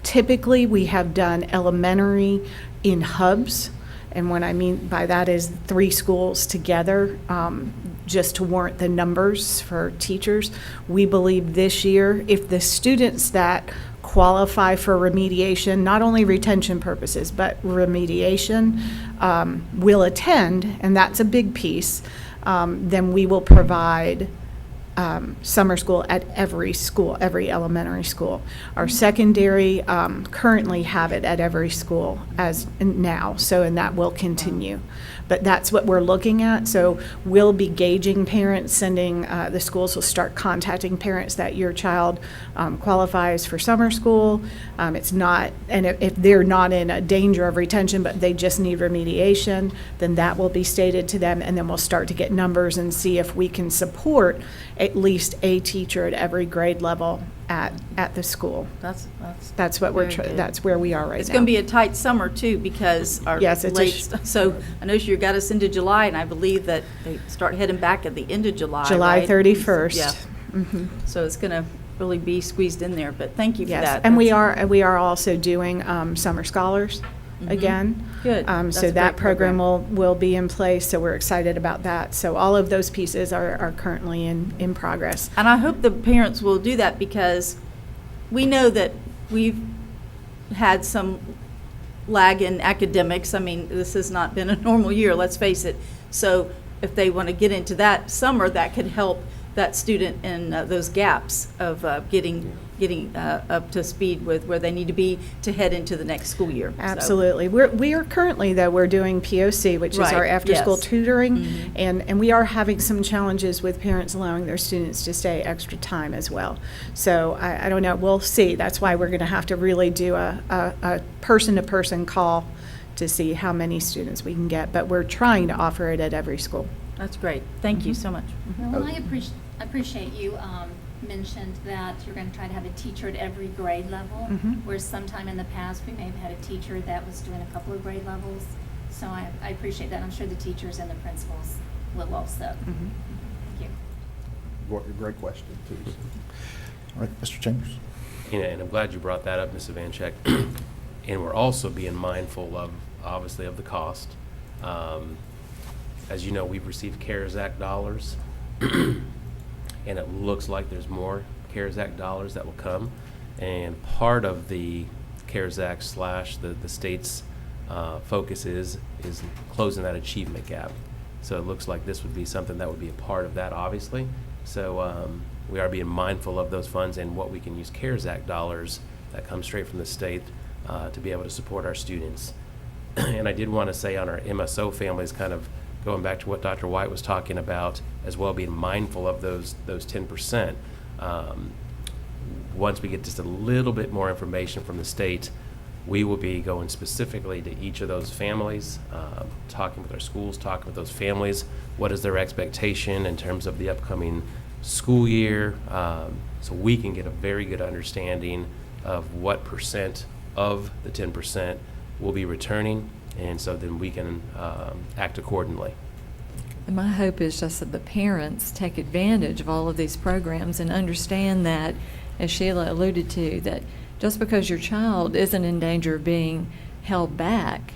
Typically, we have done elementary in hubs, and what I mean by that is 3 schools together, just to warrant the numbers for teachers. We believe this year, if the students that qualify for remediation, not only retention purposes, but remediation, will attend, and that's a big piece, then we will provide summer school at every school, every elementary school. Our secondary currently have it at every school as now, and that will continue. But that's what we're looking at. So we'll be gauging parents, sending, the schools will start contacting parents that your child qualifies for summer school. It's not, and if they're not in a danger of retention, but they just need remediation, then that will be stated to them, and then we'll start to get numbers and see if we can support at least a teacher at every grade level at the school. That's what we're that's where we are right now. It's going to be a tight summer too, because our Yes, it's so I know you got us into July, and I believe that they start heading back at the end of July. July right? 31st. Yeah. Mm-hmm. So it's going to really be squeezed in there. But thank you for Yes, that. and we are also doing summer scholars again. Good. That's So a that great program will be in place. So we're excited about that. So all of those pieces are currently in progress. And I hope the parents will do that, because we know that we've had some lag in academics. I mean, this has not been a normal year, let's face it. So if they want to get into that summer, that could help that student in those gaps of getting up to speed with where they need to be to head into the next school year. So- Absolutely. We are currently, though, we're doing POC, which is Right, our after-school yes. tutoring, Mhm. and we are having some challenges with parents allowing their students to stay extra time as well. So I don't know, we'll see. That's why we're going to have to really do a person-to-person call to see how many students we can get, but we're trying to offer it at every school. That's great. Thank you so much. Well, I appreciate you mentioned that you're going to try to have a teacher at every grade level, Mhm. where sometime in the past, we may have had a teacher that was doing a couple of grade levels. So I appreciate that. I'm sure the teachers and the principals will also. Mhm. Thank you. Great question, too. All right, Mr. Chambers. And I'm glad you brought that up, Ms. Ivanchek. And we're also being mindful of, obviously, of the cost. As you know, we've received CARES Act dollars, and it looks like there's more CARES Act dollars that will come. And part of the CARES Act / the state's focus is closing that achievement gap. So it looks like this would be something that would be a part of that, obviously. So we are being mindful of those funds and what we can use CARES Act dollars that come straight from the state to be able to support our students. And I did want to say on our MSO families, kind of going back to what Dr. White was talking about, as well, being mindful of those 10%. Once we get just a little bit more information from the state, we will be going specifically to each of those families, talking with our schools, talking with those families. What is their expectation in terms of the upcoming school year? So we can get a very good understanding of what percent of the 10% will be returning, and so then we can act accordingly. And my hope is just that the parents take advantage of all of these programs and understand that, as Sheila alluded to, that just because your child isn't in danger of being held back,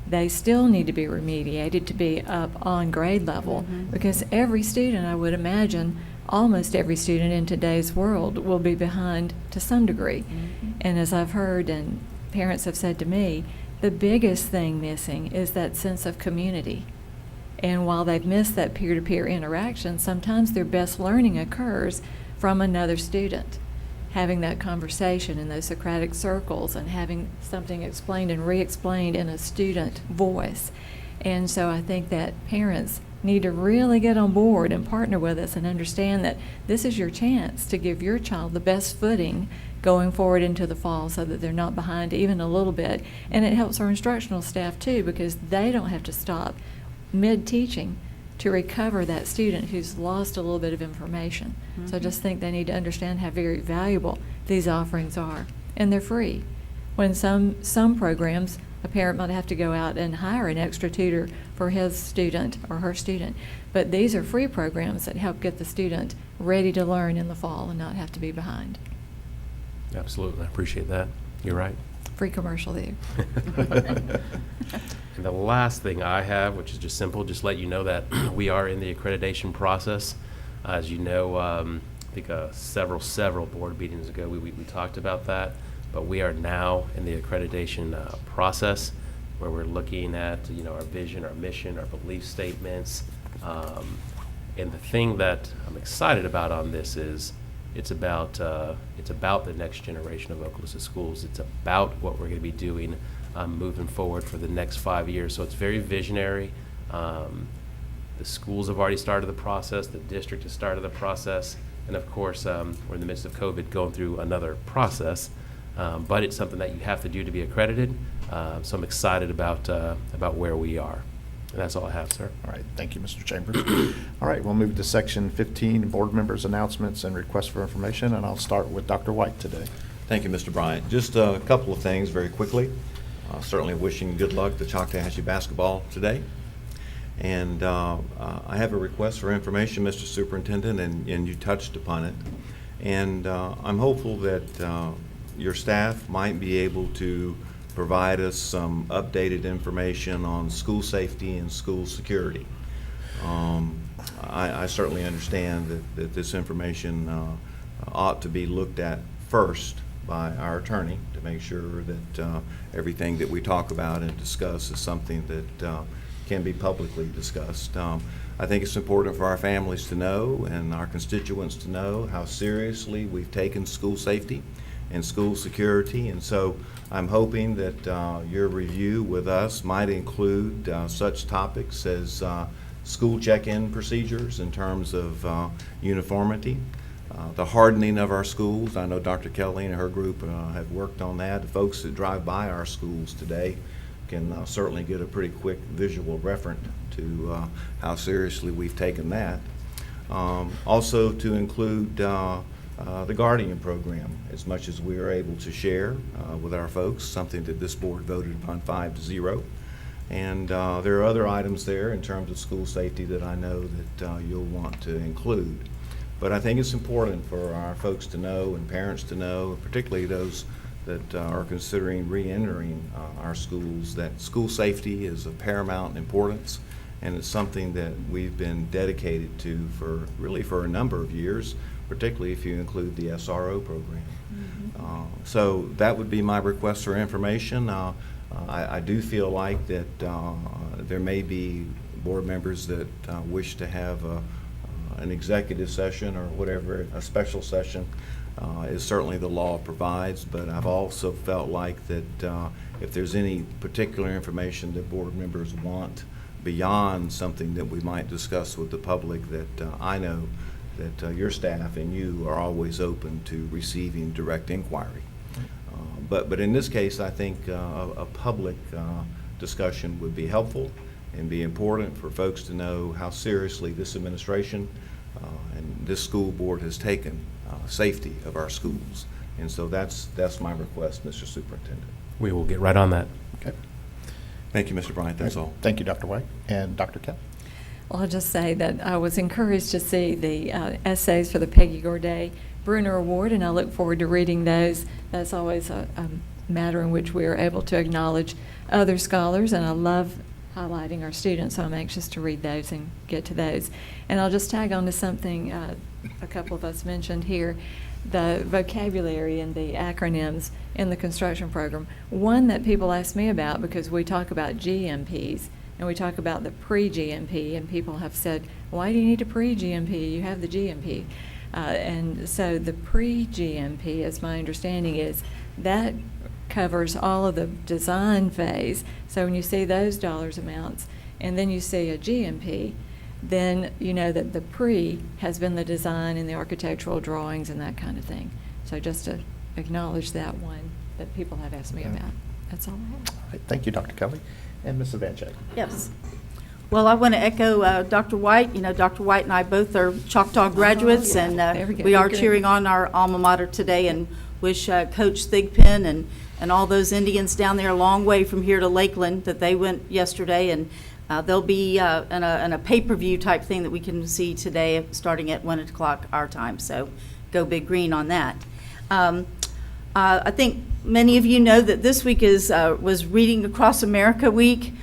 they still need to be remediated to be up on grade level. Mhm. Because every student, I would imagine, almost every student in today's world will be behind to some degree. Mhm. And as I've heard and parents have said to me, the biggest thing missing is that sense of community. And while they've missed that peer-to-peer interaction, sometimes their best learning occurs from another student. Having that conversation in those Socratic circles and having something explained and re-explained in a student voice. And so I think that parents need to really get on board and partner with us and understand that this is your chance to give your child the best footing going forward into the fall so that they're not behind even a little bit. And it helps our instructional staff too, because they don't have to stop mid-teaching to recover that student who's lost a little bit of information. So I just think they need to understand how very valuable these offerings are. And they're free. When some programs, a parent might have to go out and hire an extra tutor for his student or her student. But these are free programs that help get the student ready to learn in the fall and not have to be behind. Absolutely, I appreciate that. You're right. Free commercial there. And the last thing I have, which is just simple, just let you know that we are in the accreditation process. As you know, I think several board meetings ago, we talked about that, but we are now in the accreditation process, where we're looking at, our vision, our mission, our belief statements. And the thing that I'm excited about on this is it's about the next generation of Okaloosa schools. It's about what we're going to be doing moving forward for the next 5 years. So it's very visionary. The schools have already started the process. The district has started the process. And of course, we're in the midst of COVID going through another process. But it's something that you have to do to be accredited. So I'm excited about where we are. And that's all I have, sir. All right, thank you, Mr. Chambers. All right, we'll move to section 15, board members' announcements and requests for information, and I'll start with Dr. White today. Thank you, Mr. Bryant. Just a couple of things very quickly. Certainly wishing good luck to Choctawhatchee basketball today. And I have a request for information, Mr. Superintendent, and you touched upon it. And I'm hopeful that your staff might be able to provide us some updated information on school safety and school security. I certainly understand that this information ought to be looked at first by our attorney to make sure that everything that we talk about and discuss is something that can be publicly discussed. I think it's important for our families to know and our constituents to know how seriously we've taken school safety and school security. And so I'm hoping that your review with us might include such topics as school check-in procedures in terms of uniformity, the hardening of our schools. I know Dr. Kelly and her group have worked on that. The folks that drive by our schools today can certainly get a pretty quick visual reference to how seriously we've taken that. Also to include the Guardian program, as much as we are able to share with our folks, something that this board voted upon 5-0. And there are other items there in terms of school safety that I know that you'll want to include. But I think it's important for our folks to know and parents to know, particularly those that are considering re-entering our schools, that school safety is of paramount importance, and it's something that we've been dedicated to for a number of years, particularly if you include the SRO program. So that would be my request for information. I do feel like that there may be board members that wish to have an executive session or whatever, a special session, is certainly the law provides, but I've also felt like that if there's any particular information that board members want beyond something that we might discuss with the public, that I know that your staff and you are always open to receiving direct inquiry. But in this case, I think a public discussion would be helpful and be important for folks to know how seriously this administration and this school board has taken safety of our schools. And so that's my request, Mr. Superintendent. We will get right on that. Okay. Thank you, Mr. Bryant. That's all. Thank you, Dr. White. And Dr. Kelly? Well, I'll just say that I was encouraged to see the essays for the Peggy Gorday Bruner Award, and I look forward to reading those. That's always a matter in which we are able to acknowledge other scholars, and I love highlighting our students, so I'm anxious to read those and get to those. And I'll just tag on to something a couple of us mentioned here, the vocabulary and the acronyms in the construction program. One that people ask me about, because we talk about GMPs, and we talk about the pre-GMP, and people have said, why do you need a pre-GMP? You have the GMP. And so the pre-GMP, as my understanding is, that covers all of the design phase. So when you see those dollars amounts, and then you see a GMP, then you know that the pre has been the design and the architectural drawings and that kind of thing. So just to acknowledge that one that people have asked me about. That's all I have. All right, thank you, Dr. Kelly. And Ms. Evanchek? Yes. Well, I want to echo Dr. White. You know, Dr. White and I both are Choctaw graduates, yeah. and There we go. we are Good. cheering on our alma mater today and wish Coach Thigpen and all those Indians down there a long way from here to Lakeland that they went yesterday, and they'll be in a pay-per-view type thing that we can see today starting at 1 o'clock our time, so go Big Green on that. I think many of you know that this week was Reading Across America Week,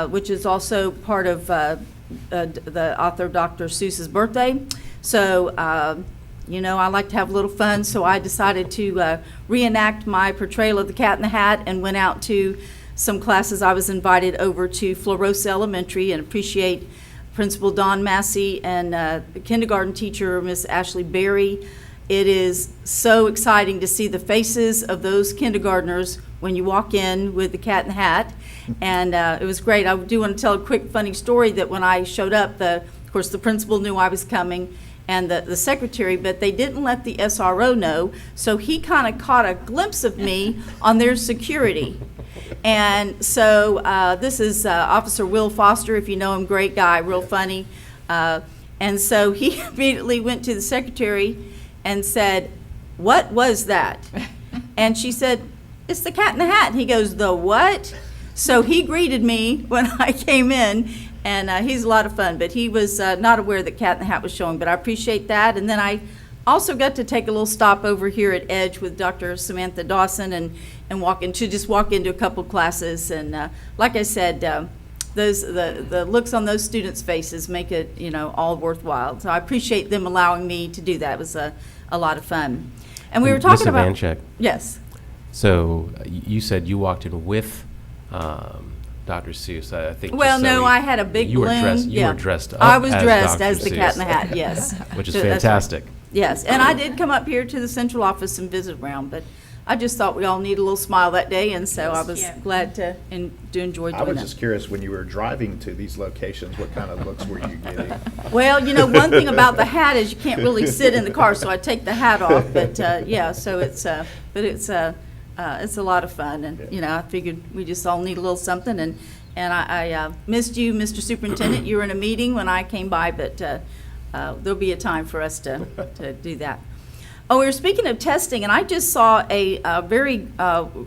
which is also part of the author Dr. Seuss's birthday. So, you know, I like to have a little fun, so I decided to reenact my portrayal of the Cat in the Hat and went out to some classes. I was invited over to Florosa Elementary and appreciate Principal Don Massey and the kindergarten teacher, Miss Ashley Berry. It is so exciting to see the faces of those kindergartners when you walk in with the Cat in the Hat. And it was great. I do want to tell a quick funny story that when I showed up, of course, the principal knew I was coming and the secretary, but they didn't let the SRO know. So he kind of caught a glimpse of me on their security. And so this is Officer Will Foster, if you know him, great guy, real funny. And so he immediately went to the secretary and said, "What was that?" And she said, "It's the Cat in the Hat." And he goes, "The what?" So he greeted me when I came in, and he's a lot of fun, but he was not aware that Cat in the Hat was showing, but I appreciate that. And then I also got to take a little stop over here at Edge with Dr. Samantha Dawson and walk into a couple classes. And like I said, the looks on those students' faces make it, you know, all worthwhile. So I appreciate them allowing me to do that. It was a lot of fun. And we were talking about... Ms. Evanchek, Yes. so you said you walked in with Dr. Seuss. I think. Well, just so no, we- I had a big You were balloon. dressed. You yeah. were dressed up. I was as dressed Dr. as the cat in the Seuss, hat, yes. which is So that's right. fantastic. Yes, and I did come up here to the central office and visit around, but I just thought we all need a little smile that day, and so I was Yeah. glad to enjoy I doing was that. just curious, when you were driving to these locations, what kind of looks were you getting? Well, you know, one thing about the hat is you can't really sit in the car, so I take the hat off, but, yeah, so it's a lot of fun, and, you know, I figured we just all need a little something, and I missed you, Mr. Superintendent. You were in a meeting when I came by, but, there'll be a time for us to do that. Oh, we were speaking of testing, and I just saw a very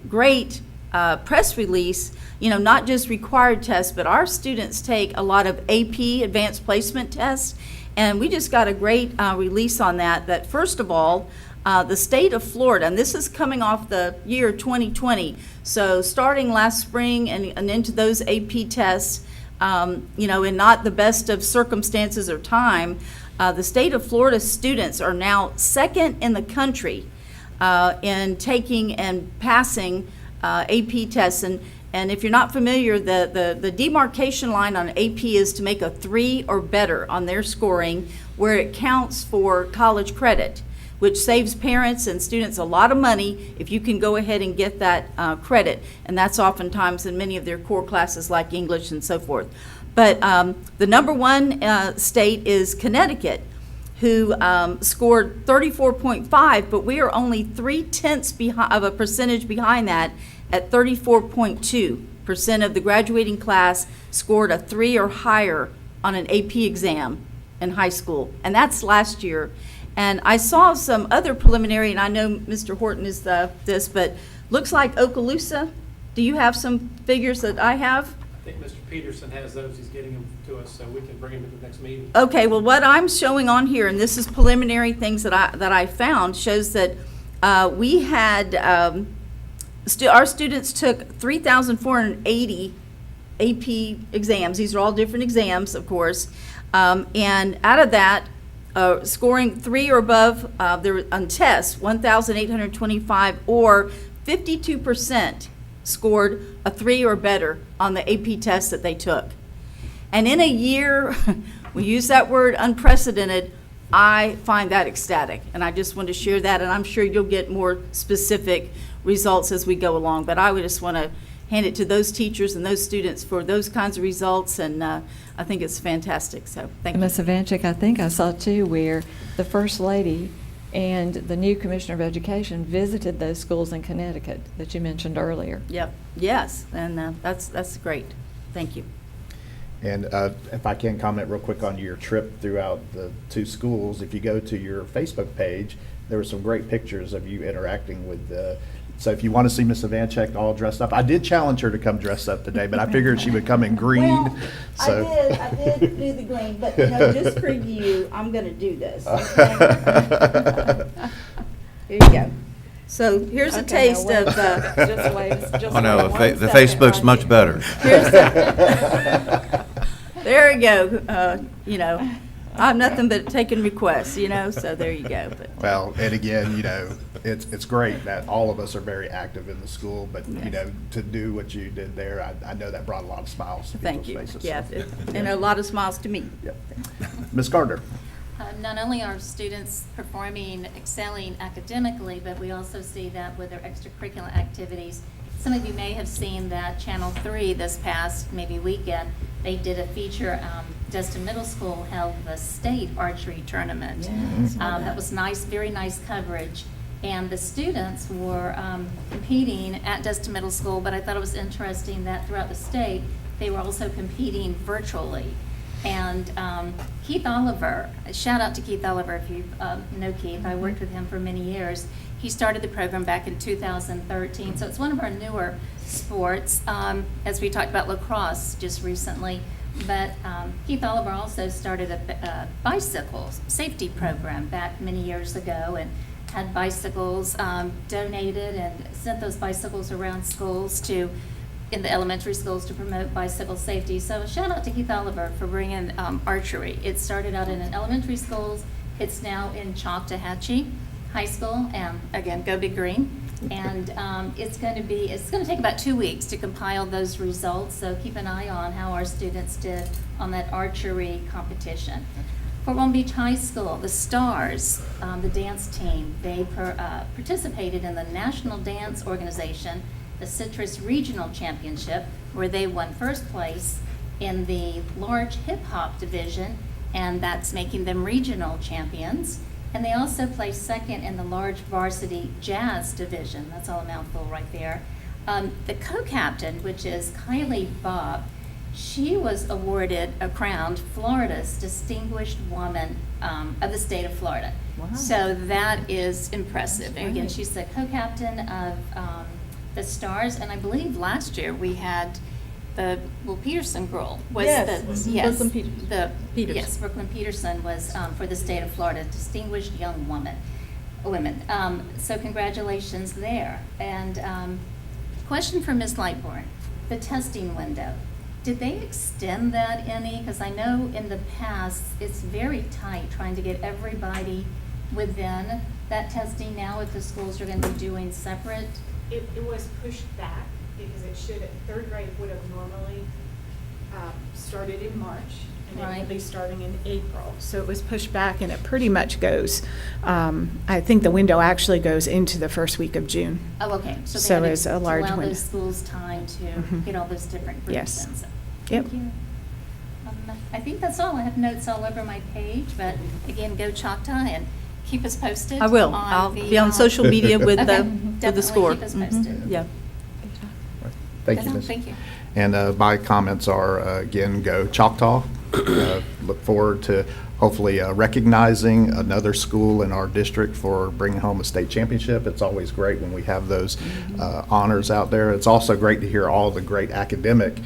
great press release, you know, not just required tests, but our students take a lot of AP, advanced placement tests, and we just got a great release on that first of all, the state of Florida, and this is coming off the year 2020, so starting last spring and into those AP tests, you know, in not the best of circumstances or time, the state of Florida students are now second in the country in taking and passing AP tests. And if you're not familiar, the demarcation line on AP is to make a 3 or better on their scoring, where it counts for college credit, which saves parents and students a lot of money if you can go ahead and get that credit. And that's oftentimes in many of their core classes like English and so forth. But the number one state is Connecticut, who scored 34.5, but we are only 0.3 of a percentage behind that at 34.2% of the graduating class scored a 3 or higher on an AP exam in high school, and that's last year. And I saw some other preliminary, and I know Mr. Horton is this, but looks like Okaloosa. Do you have some figures that I have? I think Mr. Peterson has those. He's getting them to us, so we can bring them to the next meeting. Okay, well, what I'm showing on here, and this is preliminary things that I found, shows that we had, our students took 3,480 AP exams. These are all different exams, of course. And out of that, scoring 3 or above there on tests, 1,825, or 52% scored a 3 or better on the AP test that they took. And in a year, we use that word unprecedented, I find that ecstatic. And I just want to share that, and I'm sure you'll get more specific results as we go along. But I would just want to hand it to those teachers and those students for those kinds of results, and I think it's fantastic. So thank you. Ms. Ivanchik, I think I saw too where the First Lady and the new Commissioner of Education visited those schools in Connecticut that you mentioned earlier. Yep, yes, and that's great. Thank you. And if I can comment real quick on your trip throughout the 2 schools, if you go to your Facebook page, there were some great pictures of you interacting with so if you want to see Miss Ivanchik all dressed up, I did challenge her to come dressed up today, but I figured she would come in green. Well, So. I did do the green, but you know, just for you, I'm going to do this. Okay? Here you go. So here's a Okay, now taste wait. of. Just wait, just Oh, no, wait the one second, Facebook's much Rodney. better. Here's the, there we go. You know, I'm nothing but taking requests. You know, so there you go. But Well, and again, you know, it's great that all of us are very active in the school, but, you know, to do what you did there, I know that brought a lot of smiles to thank people's you. faces. Yes, and a lot of smiles to me. Yep. Ms. Gardner? Not only are students performing, excelling academically, but we also see that with their extracurricular activities. Some of you may have seen that Channel 3 this past maybe weekend, they did a feature, Destin Middle School held the state archery tournament. That was nice, very nice coverage. And the students were competing at Destin Middle School, but I thought it was interesting that throughout the state, they were also competing virtually. And Keith Oliver, shout out to Keith Oliver if you know Keith, I worked with him for many years. He started the program back in 2013, so it's one of our newer sports, as we talked about lacrosse just recently. But Keith Oliver also started a bicycle safety program back many years ago, and had bicycles donated and sent those bicycles around schools in the elementary schools to promote bicycle safety. So shout out to Keith Oliver for bringing archery. It started out in elementary schools. It's now in Choctawhatchee High School. Again, go Big Green. And it's going to take about 2 weeks to compile those results, so keep an eye on how our students did on that archery competition. For Long Beach High School, the Stars, the dance team, they participated in the National Dance Organization, the Citrus Regional Championship, where they won first place in the large hip-hop division, and that's making them regional champions. And they also placed second in the large varsity jazz division. That's all a mouthful right there. The co-captain, which is Kylie Bob, she was crowned Florida's Distinguished Woman of the state of Florida. Wow. So that is impressive. That's And again, great. she's the co-captain of the Stars, and I believe last year we had the Peterson girl was Yes, Brooklyn Peters. Peters. Yes, Brooklyn Peterson was for the state of Florida, distinguished young women. So congratulations there. And question for Ms. Lightbourne, the testing window. Did they extend that any? Because I know in the past it's very tight trying to get everybody within that testing now if the schools are going to be doing separate. It was pushed back because it should, third grade would have normally started in March, and it will Right. be starting in April. So it was pushed back, and it pretty much goes, I think the window actually goes into the first week of June. Oh, okay. So So they had it's a to large allow window. those schools time to Mhm. get all those different groups Yes. in. So, Yep. Thank you. I think that's all. I have notes all over my page, but again, go Choctaw and keep us posted. I will. on I'll the, be on social media with Okay, the, with the definitely score. keep us Mhm. posted. Yeah. Thank you, That's all. Ms. Thank you. And my comments are, again, go Choctaw. Look forward to hopefully recognizing another school in our district for bringing home a state championship. It's always great when we have those honors out there. It's also great to hear all the great academic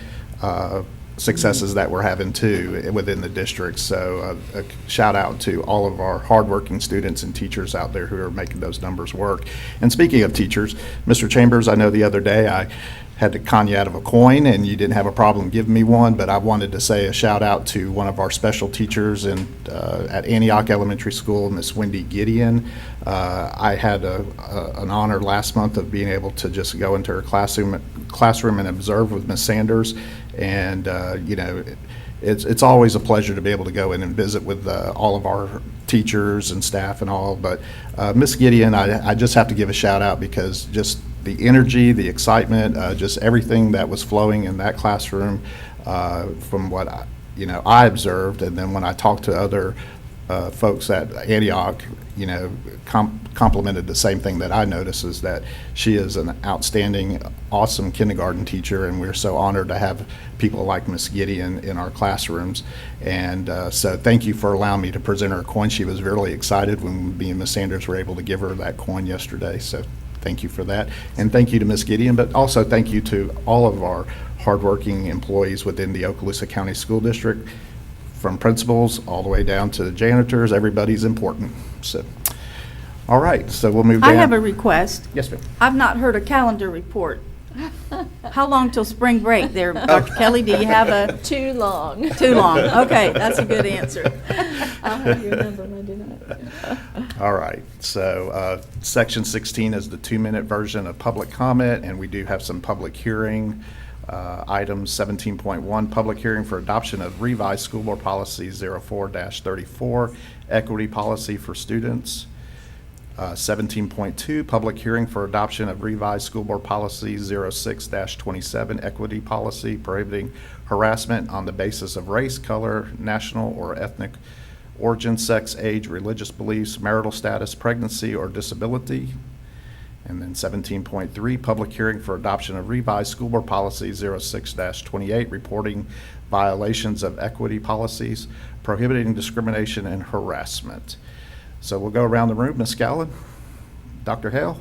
successes that we're having too within the district. So a shout out to all of our hardworking students and teachers out there who are making those numbers work. And speaking of teachers, Mr. Chambers, I know the other day I had to con you out of a coin and you didn't have a problem giving me one, but I wanted to say a shout out to one of our special teachers at Antioch Elementary School, Miss Wendy Gideon. I had an honor last month of being able to just go into her classroom and observe with Miss Sanders. And, it's always a pleasure to be able to go in and visit with all of our teachers and staff and all. But Miss Gideon, I just have to give a shout out because just the energy, the excitement, just everything that was flowing in that classroom from what I observed. And then when I talked to other folks at Antioch, complimented the same thing that I noticed, is that she is an outstanding, awesome kindergarten teacher, and we're so honored to have people like Miss Gideon in our classrooms. And so thank you for allowing me to present her a coin. She was really excited when me and Miss Sanders were able to give her that coin yesterday. So thank you for that. And thank you to Miss Gideon, but also thank you to all of our hardworking employees within the Okaloosa County School District, from principals all the way down to the janitors. Everybody's important. So, all right, so we'll move down. I have a request. Yes, ma'am. I've not heard a calendar report. How long till spring break there, Dr. Kelly? Do you have a? Too long. Too long. Okay, that's a good answer. I'll have your number Monday night. All right, so section 16 is the 2-minute version of public comment, and we do have some public hearing items. 17.1, public hearing for adoption of revised school board policy 04-34, equity policy for students. 17.2, public hearing for adoption of revised school board policy 06-27, equity policy prohibiting harassment on the basis of race, color, national or ethnic origin, sex, age, religious beliefs, marital status, pregnancy, or disability. And then 17.3, public hearing for adoption of revised school board policy 06-28, reporting violations of equity policies, prohibiting discrimination and harassment. So we'll go around the room. Ms. Scallon, Dr. Hale,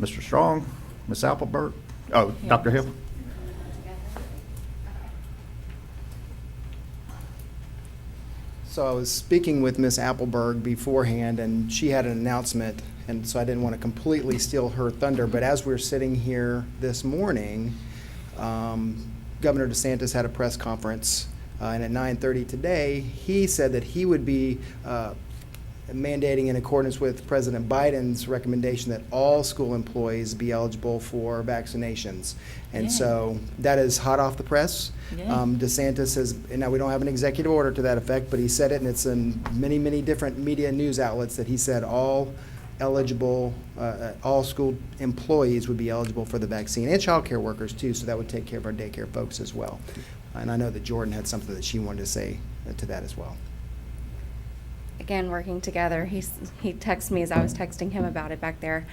Mr. Strong, Ms. Appleberg. Oh, Dr. Hale. So I was speaking with Ms. Appleberg beforehand, and she had an announcement, and so I didn't want to completely steal her thunder. But as we're sitting here this morning, Governor DeSantis had a press conference, and at 9:30 today, he said that he would be mandating in accordance with President Biden's recommendation that all school employees be eligible for vaccinations. And Yay. so that is hot off the press. Yay. DeSantis has, and now we don't have an executive order to that effect, but he said it, and it's in many, many different media news outlets that he said all eligible, all school employees would be eligible for the vaccine, and childcare workers too, so that would take care of our daycare folks as well. And I know that Jordan had something that she wanted to say to that as well. Again, working together. He texted me as I was texting him about it back there.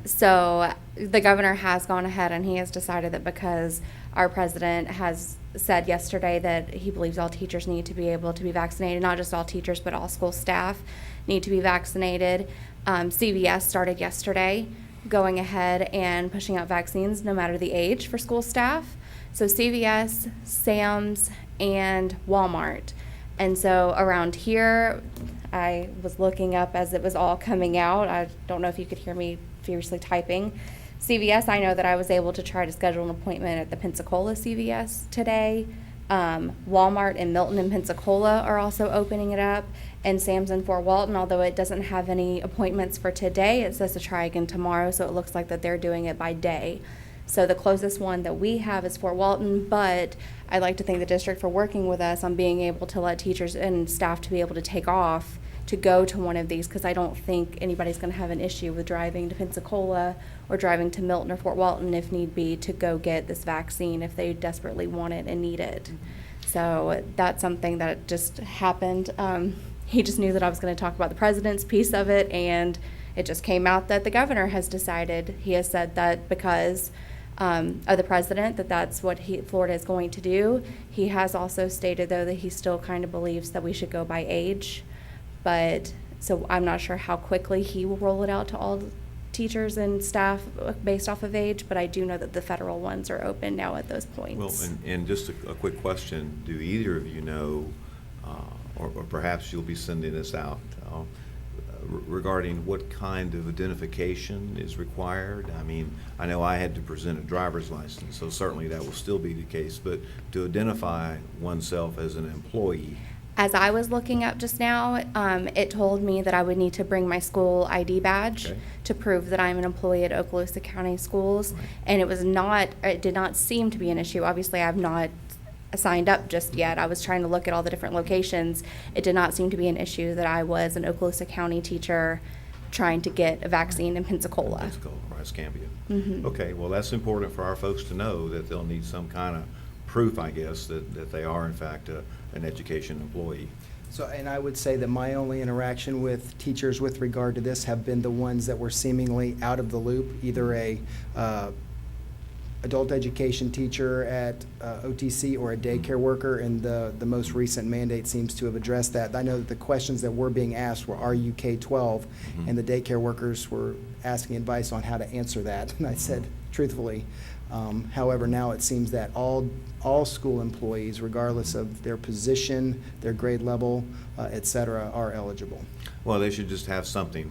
So the governor has gone ahead and he has decided that because our president has said yesterday that he believes all teachers need to be able to be vaccinated, not just all teachers, but all school staff need to be vaccinated. CVS started yesterday going ahead and pushing out vaccines no matter the age for school staff. So CVS, Sam's, and Walmart. And so around here, I was looking up as it was all coming out. I don't know if you could hear me furiously typing. CVS, I know that I was able to try to schedule an appointment at the Pensacola CVS today. Walmart and Milton and Pensacola are also opening it up. And Sam's in Fort Walton, although it doesn't have any appointments for today, it says to try again tomorrow, so it looks like that they're doing it by day. So the closest one that we have is Fort Walton, but I'd like to thank the district for working with us on being able to let teachers and staff to be able to take off to go to one of these, because I don't think anybody's going to have an issue with driving to Pensacola or driving to Milton or Fort Walton if need be to go get this vaccine if they desperately want it and need it. So that's something that just happened. He just knew that I was going to talk about the president's piece of it, and it just came out that the governor has decided. He has said that because of the president, that's what Florida is going to do. He has also stated, though, that he still kind of believes that we should go by age. But so I'm not sure how quickly he will roll it out to all teachers and staff based off of age, but I do know that the federal ones are open now at those points. Well, and just a quick question, do either of you know, or perhaps you'll be sending this out, regarding what kind of identification is required? I mean, I know I had to present a driver's license, so certainly that will still be the case, but to identify oneself as an employee. As I was looking up just now, it told me that I would need to bring my school ID badge Okay. to prove that I'm an employee at Okaloosa County Schools. Right. And it did not seem to be an issue. Obviously, I've not signed up just yet. I was trying to look at all the different locations. It did not seem to be an issue that I was an Okaloosa County teacher trying to get a vaccine in Pensacola. Pensacola, or Escambia. Mhm. Okay, well, that's important for our folks to know, that they'll need some kind of proof, I guess, that they are in fact an education employee. So, and I would say that my only interaction with teachers with regard to this have been the ones that were seemingly out of the loop, either a adult education teacher at OTC or a daycare worker, and the most recent mandate seems to have addressed that. I know that the questions that were being asked were, are you K-12? And the daycare workers were asking advice on how to answer that, and I said, truthfully. However, now it seems that all school employees, regardless of their position, their grade level, et cetera, are eligible. Well, they should just have something,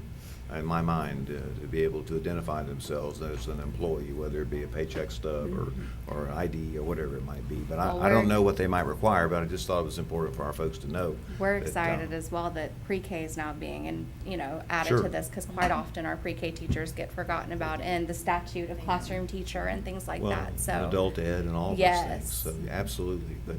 in my mind, to be able to identify themselves as an employee, whether it be a paycheck stub or an ID or whatever it might be. But Well, I don't know what they might require, but I just thought it was important for our folks to know. We're that, excited as well that pre-K is now being, added Sure. to this, because quite often our pre-K teachers get forgotten about in the statute of classroom teacher and things like well, that, so. adult ed and all those Yes. things. So absolutely. But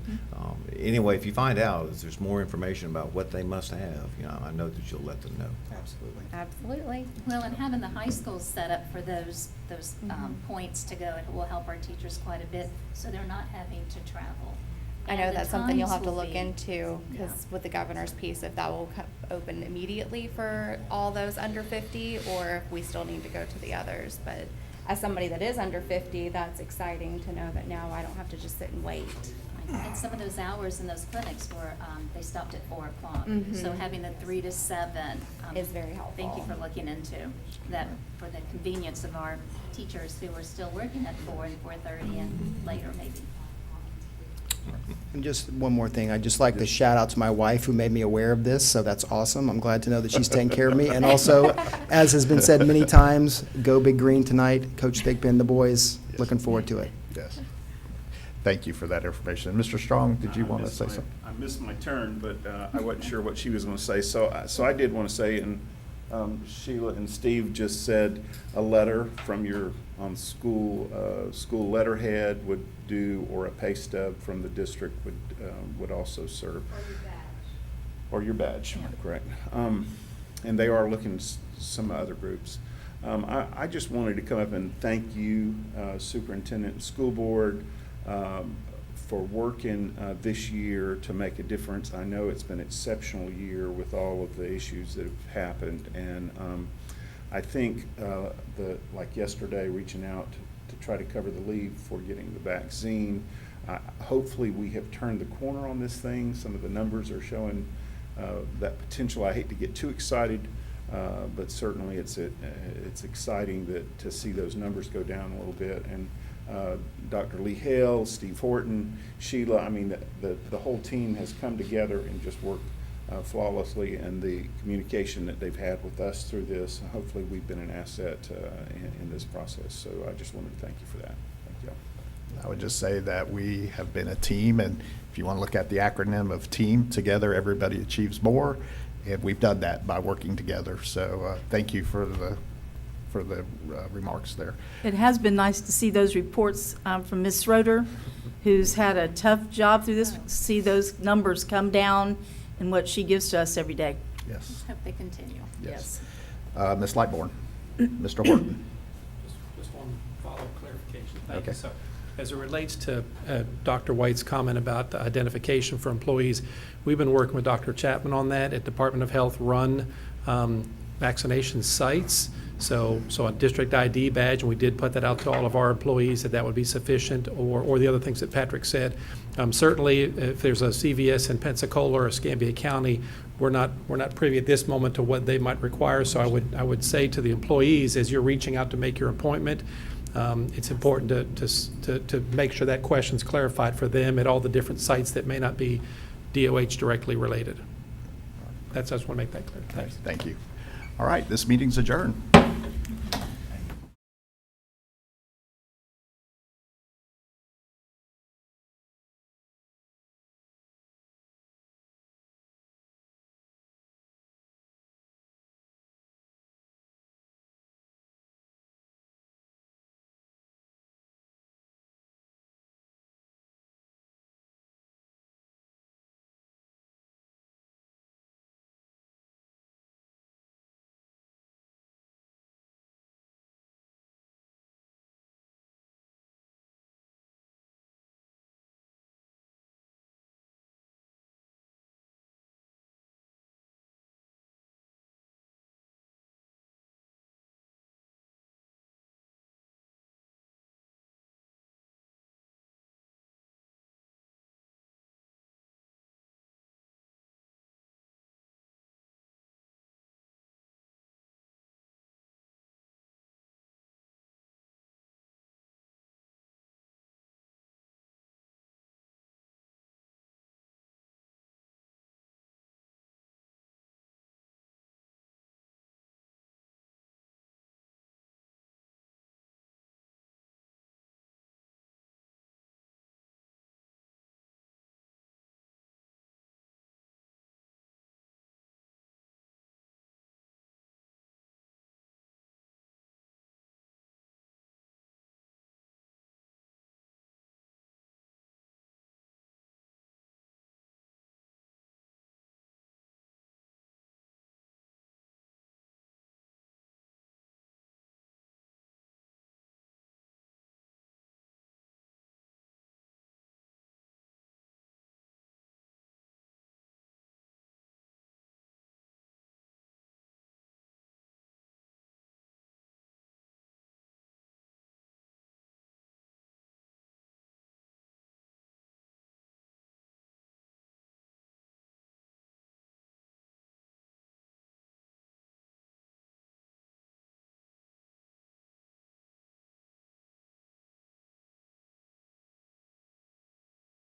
anyway, if you find out if there's more information about what they must have, I know that you'll let them know. Absolutely. Absolutely. Well, and having the high school set up for those Mhm. points to go, it will help our teachers quite a bit, so they're not having to travel. I know And the that's something you'll have times to will look be- into, because Yeah. with the governor's piece, if that will open immediately for all those under 50, or if we still need to go to the others. But as somebody that is under 50, that's exciting to know that now I don't have to just sit and wait. And some of those hours in those clinics were, they stopped at 4 o'clock. Mhm. So having the 3 to 7. Is very helpful. Thank you for looking into that, for the convenience of our teachers who are still working at 4 and 4:30 and later maybe. And just one more thing, I'd just like to shout out to my wife who made me aware of this, so that's awesome. I'm glad to know that she's taking care of me. And also, as has been said many times, go Big Green tonight. Coach Thigpen, the boys, looking forward to it. Yes. thank you for that information. Mr. Strong, did you want to say something? I missed my turn, but I wasn't sure what she was going to say. So I did want to say, and Sheila and Steve just said a letter from your school letterhead would do, or a pay stub from the district would also serve. Or your badge, correct. And they are looking at some other groups. I just wanted to come up and thank you, Superintendent and School Board, for working this year to make a difference. I know it's been an exceptional year with all of the issues that have happened, and I think like yesterday, reaching out to try to cover the lead for getting the vaccine. Hopefully we have turned the corner on this thing. Some of the numbers are showing that potential. I hate to get too excited, but certainly it's exciting to see those numbers go down a little bit. And Dr. Lee Hale, Steve Horton, Sheila, I mean, the whole team has come together and just worked flawlessly, and the communication that they've had with us through this, hopefully we've been an asset in this process. So I just wanted to thank you for that. Thank you. I would just say that we have been a team, and if you want to look at the acronym of TEAM, together everybody achieves more, and we've done that by working together. So thank you for the remarks there. It has been nice to see those reports from Ms. Schroeder, who's had a tough job through this, see those numbers come down and what she gives to us every day. Yes. Hope they continue. Yes. Ms. Lightbourne, Mr. Horton. Just one follow-up clarification. Thank Okay. you. So, as it relates to Dr. White's comment about the identification for employees, we've been working with Dr. Chapman on that at Department of Health run vaccination sites. So a district ID badge, and we did put that out to all of our employees, that would be sufficient, or the other things that Patrick said. Certainly, if there's a CVS in Pensacola or Escambia County, we're not privy at this moment to what they might require. So I would say to the employees, as you're reaching out to make your appointment, it's important to make sure that question's clarified for them at all the different sites that may not be DOH directly related. I just want to make that clear. Okay, Thanks. thank you. All right, this meeting's adjourned.